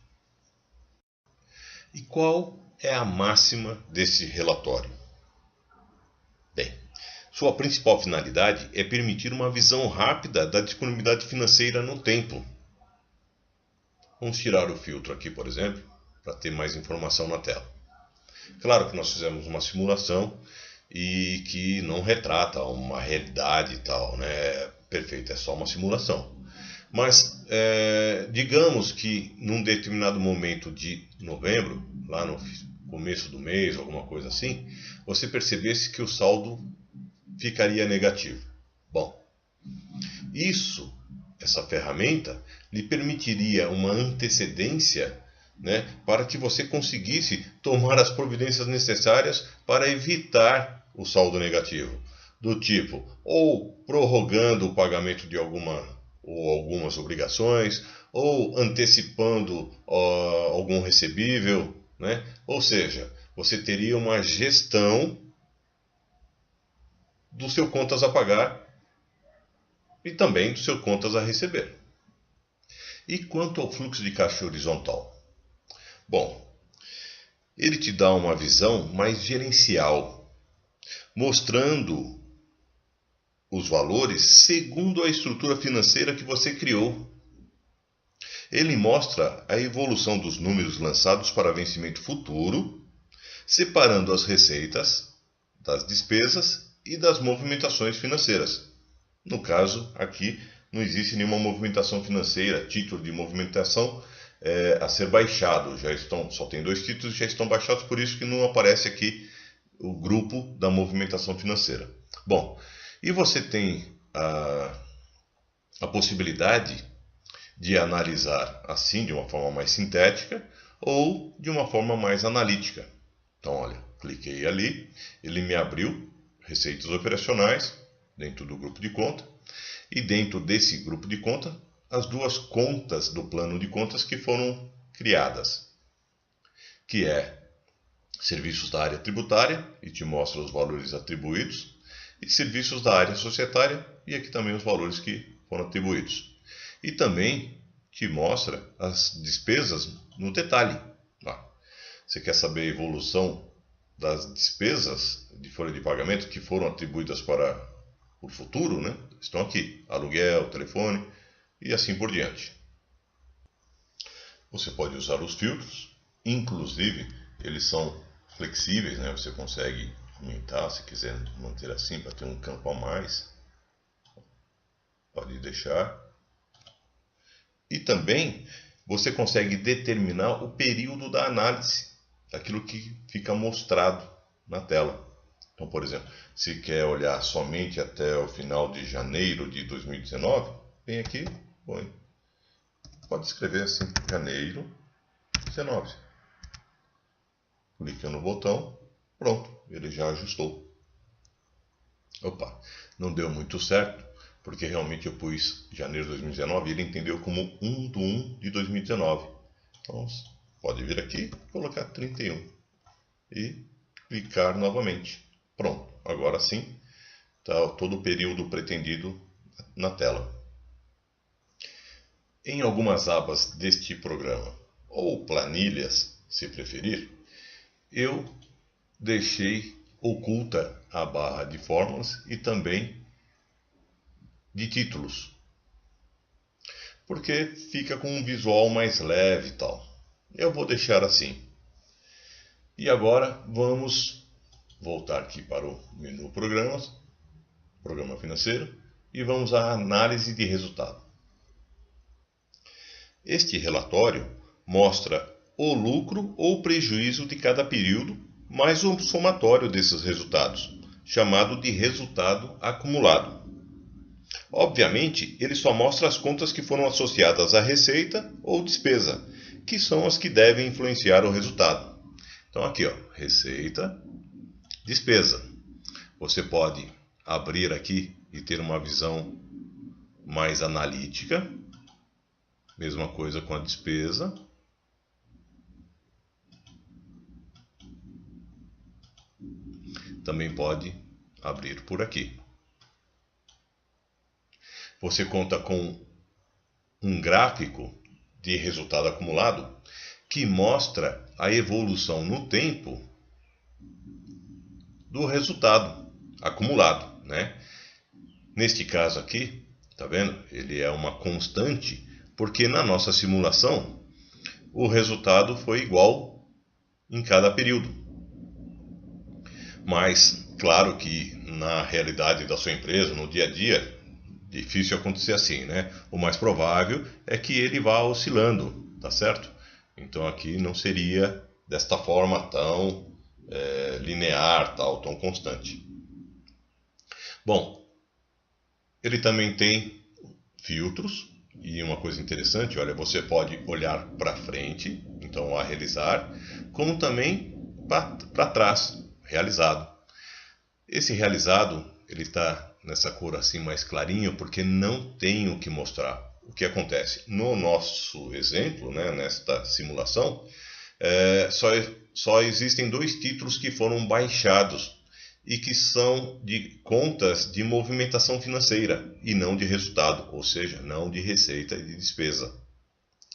E qual é a máxima desse relatório? Bem, sua principal finalidade é permitir uma visão rápida da disponibilidade financeira no tempo. Vamos tirar o filtro aqui, por exemplo, para ter mais informação na tela. Claro que nós fizemos uma simulação e que não retrata uma realidade e tal, né? Perfeito, é só uma simulação. Mas digamos que num determinado momento de novembro, lá no começo do mês, alguma coisa assim, você percebesse que o saldo ficaria negativo. Bom, essa ferramenta lhe permitiria uma antecedência, né, para que você conseguisse tomar as providências necessárias para evitar o saldo negativo. Do tipo, ou prorrogando o pagamento de algumas obrigações, ou antecipando algum recebível, né? Ou seja, você teria uma gestão do seu contas a pagar e também do seu contas a receber. E quanto ao fluxo de caixa horizontal? Bom, ele te dá uma visão mais gerencial, mostrando os valores segundo a estrutura financeira que você criou. Ele mostra a evolução dos números lançados para vencimento futuro, separando as receitas das despesas e das movimentações financeiras. No caso, aqui não existe nenhuma movimentação financeira, título de movimentação a ser baixado. Só tem 2 títulos e já estão baixados, por isso que não aparece aqui o grupo da movimentação financeira. Bom, e você tem a possibilidade de analisar assim de uma forma mais sintética ou de uma forma mais analítica. Então, olha, cliquei ali, ele me abriu receitas operacionais dentro do grupo de conta e dentro desse grupo de conta as 2 contas do plano de contas que foram criadas, que é serviços da área tributária, e te mostra os valores atribuídos, e serviços da área societária, e aqui também os valores que foram atribuídos. E também te mostra as despesas no detalhe. Você quer saber a evolução das despesas de folha de pagamento que foram atribuídas para o futuro, né? Estão aqui, aluguel, telefone, e assim por diante. Você pode usar os filtros, inclusive eles são flexíveis, né? Você consegue aumentar se quiser manter assim para ter um campo a mais. Pode deixar. E também você consegue determinar o período da análise, daquilo que fica mostrado na tela. Então, por exemplo, se quer olhar somente até o final de janeiro de 2019, vem aqui, põe. Pode escrever assim, janeiro 19. Clica no botão, pronto, ele já ajustou. Opa, não deu muito certo, porque realmente eu pus janeiro de 2019 e ele entendeu como 1/1 de 2019. Então, pode vir aqui e colocar 31 e clicar novamente. Pronto, agora sim está todo o período pretendido na tela. Em algumas abas deste programa, ou planilhas, se preferir, eu deixei oculta a barra de fórmulas e também de títulos, porque fica com um visual mais leve e tal. Eu vou deixar assim. E agora vamos voltar aqui para o menu Programas, Programa Financeiro, e vamos à análise de resultado. Este relatório mostra o lucro ou prejuízo de cada período, mais um somatório desses resultados, chamado de resultado acumulado. Obviamente, ele só mostra as contas que foram associadas à receita ou despesa, que são as que devem influenciar o resultado. Então aqui, ó, receita, despesa. Você pode abrir aqui e ter uma visão mais analítica. Mesma coisa com a despesa. Também pode abrir por aqui. Você conta com um gráfico de resultado acumulado que mostra a evolução no tempo do resultado acumulado, né? Neste caso aqui, tá vendo? Ele é uma constante, porque na nossa simulação o resultado foi igual em cada período. Mas, claro que na realidade da sua empresa, no dia a dia, difícil acontecer assim, né? O mais provável é que ele vá oscilando, tá certo? Então aqui não seria desta forma tão linear, tão constante. Bom, ele também tem filtros, e uma coisa interessante, olha, você pode olhar para frente, então a realizar, como também para trás, realizado. Esse realizado, ele está nessa cor assim mais clarinho, porque não tem o que mostrar. O que acontece? No nosso exemplo, né, nesta simulação, só existem 2 títulos que foram baixados e que são de contas de movimentação financeira e não de resultado, ou seja, não de receita e de despesa.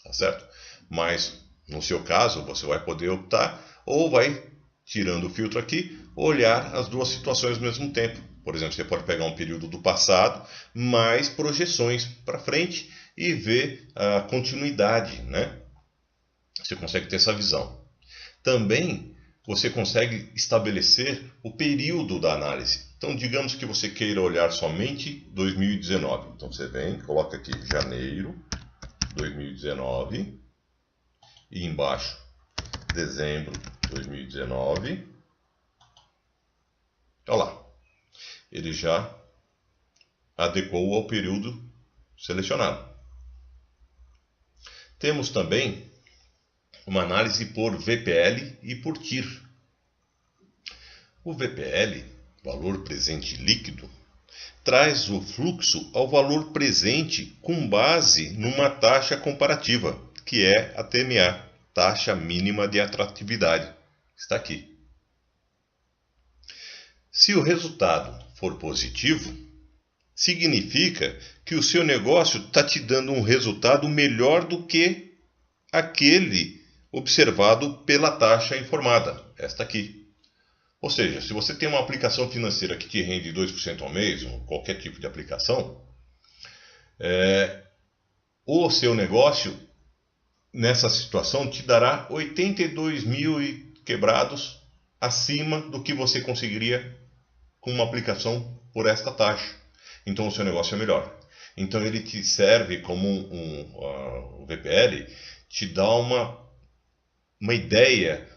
Tá certo? Mas, no seu caso, você vai poder optar ou vai, tirando o filtro aqui, olhar as 2 situações ao mesmo tempo. Por exemplo, você pode pegar um período do passado, mais projeções para frente e ver a continuidade, né? Você consegue ter essa visão. Também você consegue estabelecer o período da análise. Então, digamos que você queira olhar somente 2019. Então, você vem, coloca aqui janeiro 2019 e embaixo dezembro 2019. Olha lá, ele já adequou ao período selecionado. Temos também uma análise por VPL e por TIR. O VPL, valor presente líquido, traz o fluxo ao valor presente com base numa taxa comparativa, que é a TMA, taxa mínima de atratividade. Está aqui. Se o resultado for positivo, significa que o seu negócio está te dando um resultado melhor do que aquele observado pela taxa informada, esta aqui. Ou seja, se você tem uma aplicação financeira que te rende 2% ao mês, ou qualquer tipo de aplicação, o seu negócio, nessa situação, te dará 82 mil e quebrados acima do que você conseguiria com uma aplicação por esta taxa. Então o seu negócio é melhor. Então ele te serve como o VPL, te dá uma ideia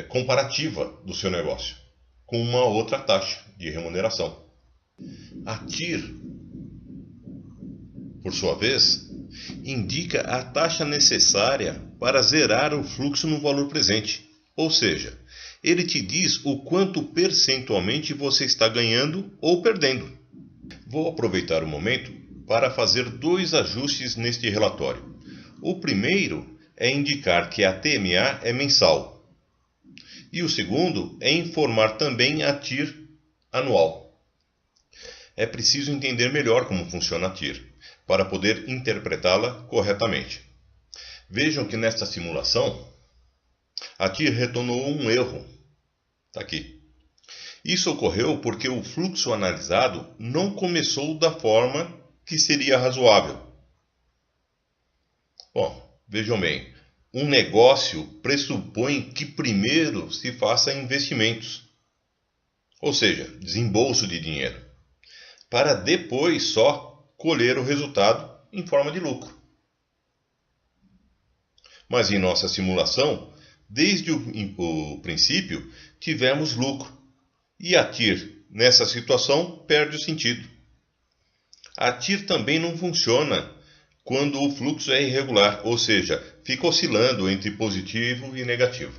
comparativa do seu negócio com uma outra taxa de remuneração. A TIR, por sua vez, indica a taxa necessária para zerar o fluxo no valor presente. Ou seja, ele te diz o quanto percentualmente você está ganhando ou perdendo. Vou aproveitar o momento para fazer 2 ajustes neste relatório. O primeiro é indicar que a TMA é mensal. E o segundo é informar também a TIR anual. É preciso entender melhor como funciona a TIR, para poder interpretá-la corretamente. Vejam que nesta simulação, a TIR retornou um erro. Está aqui. Isso ocorreu porque o fluxo analisado não começou da forma que seria razoável. Bom, vejam bem, um negócio pressupõe que primeiro se faça investimentos, ou seja, desembolso de dinheiro, para depois só colher o resultado em forma de lucro. Mas em nossa simulação, desde o princípio, tivemos lucro. E a TIR, nessa situação, perde o sentido. A TIR também não funciona quando o fluxo é irregular, ou seja, fica oscilando entre positivo e negativo.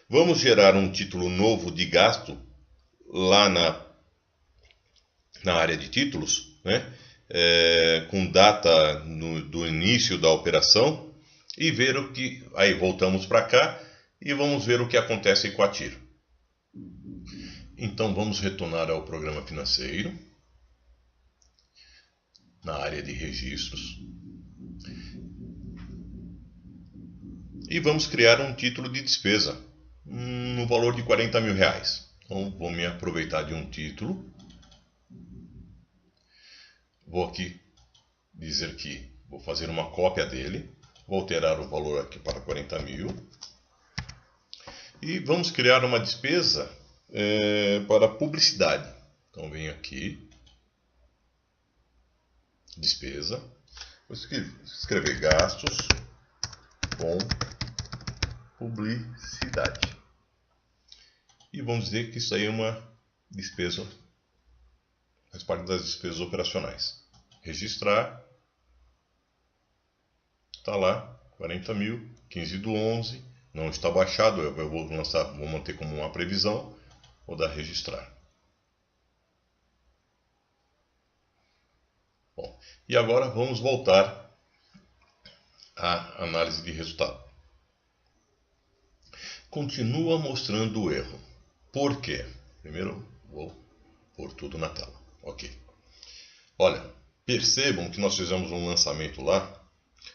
Vamos gerar um título novo de gasto lá na área de títulos, né? Com data do início da operação, e ver o que... Aí voltamos para cá e vamos ver o que acontece com a TIR. Então vamos retornar ao programa financeiro, na área de registros, e vamos criar um título de despesa no valor de 40 mil reais. Então vou me aproveitar de um título, vou aqui dizer que vou fazer uma cópia dele, vou alterar o valor aqui para 40 mil, e vamos criar uma despesa para publicidade. Então venho aqui, despesa, vou escrever gastos com publicidade. E vamos dizer que isso aí é uma despesa, faz parte das despesas operacionais. Registrar, está lá, 40 mil, 15/11, não está baixado, eu vou manter como uma previsão, vou dar registrar. Bom, e agora vamos voltar à análise de resultado. Continua mostrando o erro. Por quê? Primeiro vou pôr tudo na tela. Ok. Olha, percebam que nós fizemos um lançamento lá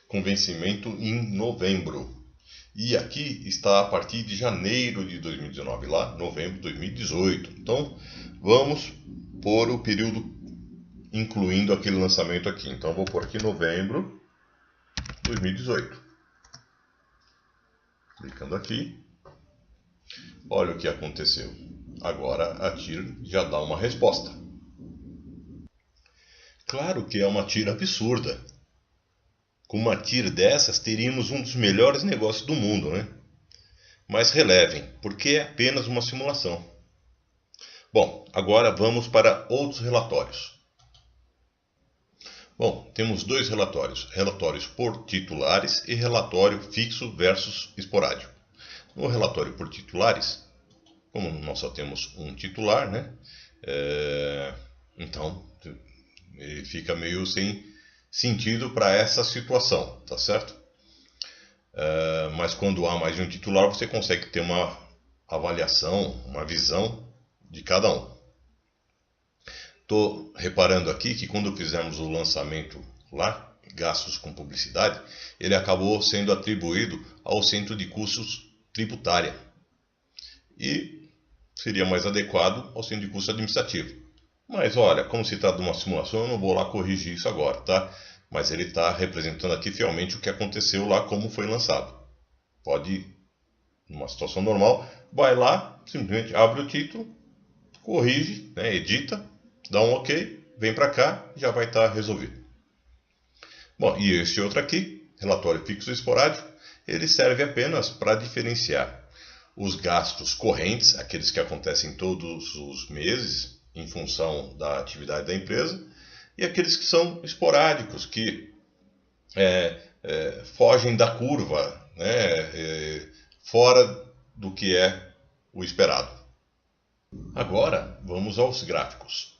com vencimento em novembro. E aqui está a partir de janeiro de 2019, lá novembro de 2018. Então vamos pôr o período incluindo aquele lançamento aqui. Então vou pôr aqui novembro de 2018. Clicando aqui. Olha o que aconteceu. Agora a TIR já dá uma resposta. Claro que é uma TIR absurda. Com uma TIR dessas, teríamos um dos melhores negócios do mundo, né? Mas relevem, porque é apenas uma simulação. Bom, agora vamos para outros relatórios. Bom, temos 2 relatórios. Relatórios por titulares e relatório fixo versus esporádico. No relatório por titulares, como nós só temos um titular, né? Então, ele fica meio sem sentido para essa situação, tá certo? Mas quando há mais de um titular, você consegue ter uma avaliação, uma visão de cada um. Estou reparando aqui que quando fizemos o lançamento lá, gastos com publicidade, ele acabou sendo atribuído ao centro de custos tributária. E seria mais adequado ao centro de custos administrativo. Mas olha, como se trata de uma simulação, eu não vou lá corrigir isso agora, tá? Mas ele está representando aqui fielmente o que aconteceu lá, como foi lançado. Pode, numa situação normal, vai lá, simplesmente abre o título, corrige, né, edita, dá um OK, vem para cá, já vai estar resolvido. Bom, e esse outro aqui, relatório fixo e esporádico, ele serve apenas para diferenciar os gastos correntes, aqueles que acontecem todos os meses, em função da atividade da empresa, e aqueles que são esporádicos, que fogem da curva, né, fora do que é o esperado. Agora, vamos aos gráficos.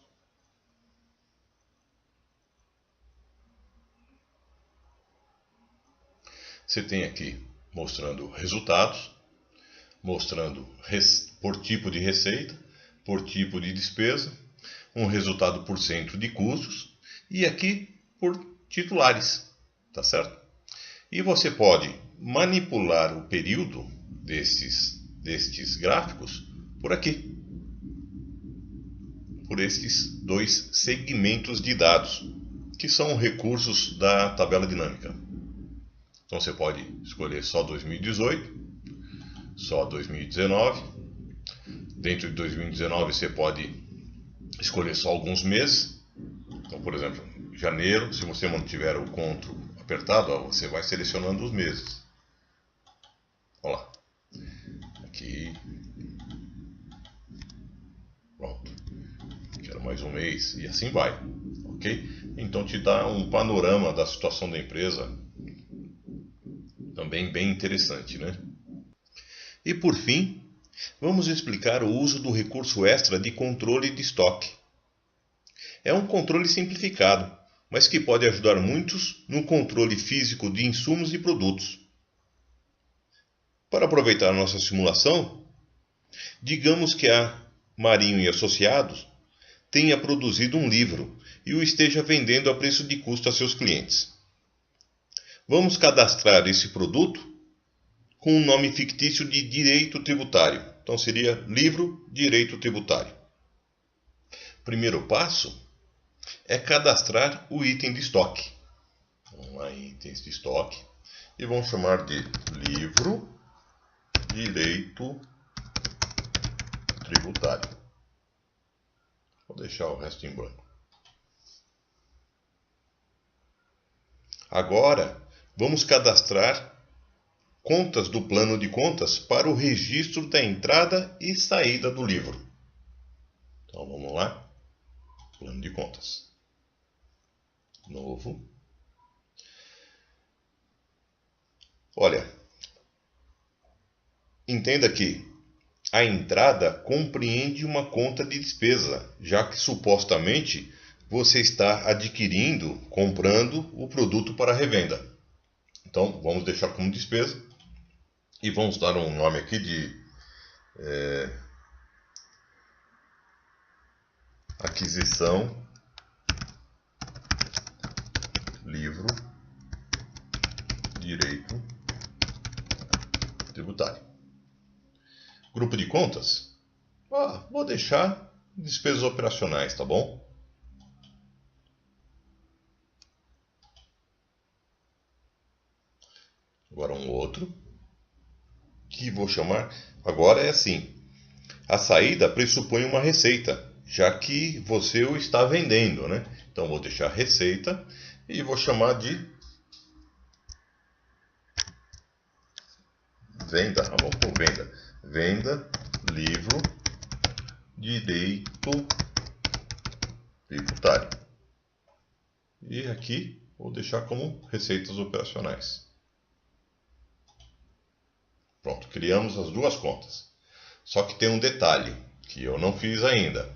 Você tem aqui mostrando resultados, mostrando por tipo de receita, por tipo de despesa, um resultado por cento de custos e aqui por titulares, tá certo? E você pode manipular o período destes gráficos por aqui, por estes dois segmentos de dados, que são recursos da tabela dinâmica. Então você pode escolher só 2018, só 2019. Dentro de 2019 você pode escolher só alguns meses. Então, por exemplo, janeiro, se você mantiver o CTRL apertado, você vai selecionando os meses. Olha lá. Aqui. Pronto. Quero mais um mês e assim vai. Ok? Então te dá um panorama da situação da empresa. Também bem interessante, né? E por fim, vamos explicar o uso do recurso extra de controle de estoque. É um controle simplificado, mas que pode ajudar muitos no controle físico de insumos e produtos. Para aproveitar nossa simulação, digamos que a Marinho e Associados tenha produzido um livro e o esteja vendendo a preço de custo a seus clientes. Vamos cadastrar esse produto com um nome fictício de direito tributário. Então seria livro direito tributário. Primeiro passo é cadastrar o item de estoque. Vamos lá em itens de estoque e vamos chamar de livro direito tributário. Vou deixar o resto em branco. Agora vamos cadastrar contas do plano de contas para o registro da entrada e saída do livro. Então vamos lá. Plano de contas. Novo. Olha, entenda que a entrada compreende uma conta de despesa, já que supostamente você está adquirindo, comprando o produto para revenda. Então vamos deixar como despesa e vamos dar um nome aqui de aquisição livro direito tributário. Grupo de contas? Vou deixar despesas operacionais, tá bom? Agora um outro, que vou chamar, agora é assim, a saída pressupõe uma receita, já que você o está vendendo, né? Então vou deixar receita e vou chamar de venda, vamos por venda. Venda, livro, direito tributário. E aqui vou deixar como receitas operacionais. Pronto, criamos as duas contas. Só que tem um detalhe que eu não fiz ainda.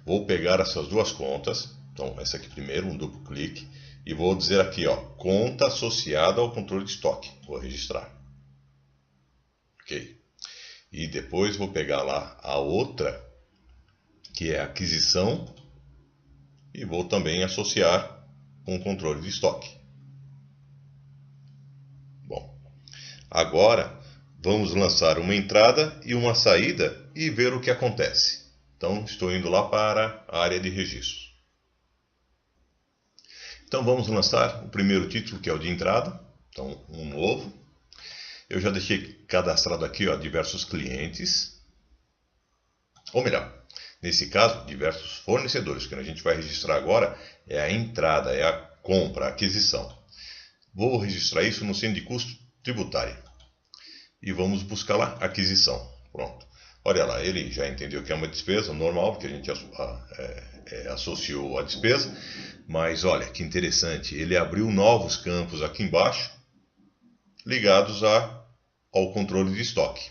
Vou pegar essas duas contas, então essa aqui primeiro, um duplo clique, e vou dizer aqui, ó, conta associada ao controle de estoque. Vou registrar. Ok. E depois vou pegar lá a outra, que é aquisição, e vou também associar com o controle de estoque. Bom, agora vamos lançar uma entrada e uma saída e ver o que acontece. Então, estou indo lá para a área de registros. Então, vamos lançar o primeiro título, que é o de entrada. Então, um novo. Eu já deixei cadastrado aqui, ó, diversos clientes. Ou melhor, nesse caso, diversos fornecedores. O que a gente vai registrar agora é a entrada, é a compra, a aquisição. Vou registrar isso no centro de custo tributário. E vamos buscar lá aquisição. Pronto. Olha lá, ele já entendeu que é uma despesa normal, porque a gente associou a despesa. Mas olha que interessante, ele abriu novos campos aqui embaixo, ligados ao controle de estoque.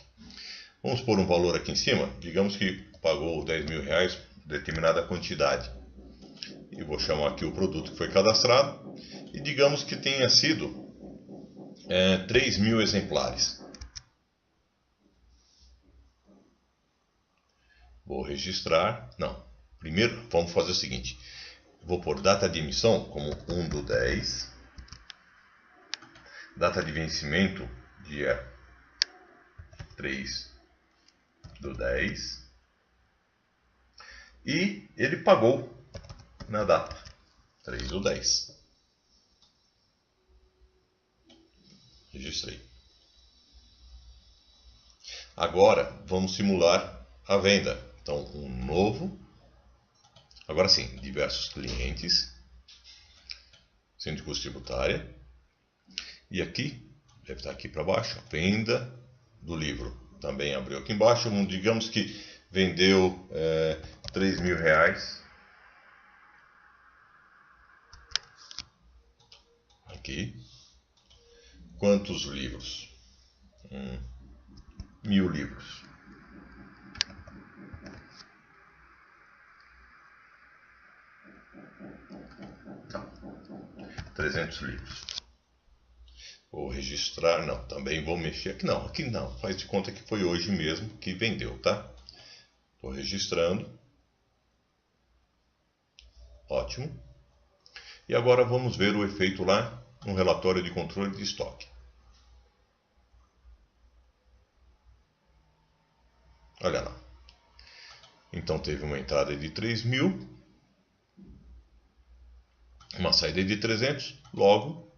Vamos pôr um valor aqui em cima, digamos que pagou 10 mil reais, determinada quantidade. E vou chamar aqui o produto que foi cadastrado, e digamos que tenha sido 3 mil exemplares. Vou registrar, não, primeiro vamos fazer o seguinte, vou pôr data de emissão como 1/10, data de vencimento dia 3/10, e ele pagou na data 3/10. Registrei. Agora vamos simular a venda. Então, um novo. Agora sim, diversos clientes. Centro de custo tributária. E aqui, deve estar aqui para baixo, venda do livro. Também abriu aqui embaixo. Digamos que vendeu 3 mil reais. Aqui. Quantos livros? 1000 livros. Não. 300 livros. Vou registrar, não, também vou mexer aqui não, faz de conta que foi hoje mesmo que vendeu, tá? Estou registrando. Ótimo. E agora vamos ver o efeito lá no relatório de controle de estoque. Olha lá. Então teve uma entrada de 3 mil, uma saída de 300, logo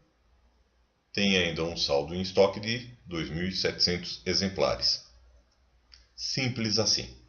tem ainda um saldo em estoque de 2.700 exemplares. Simples assim.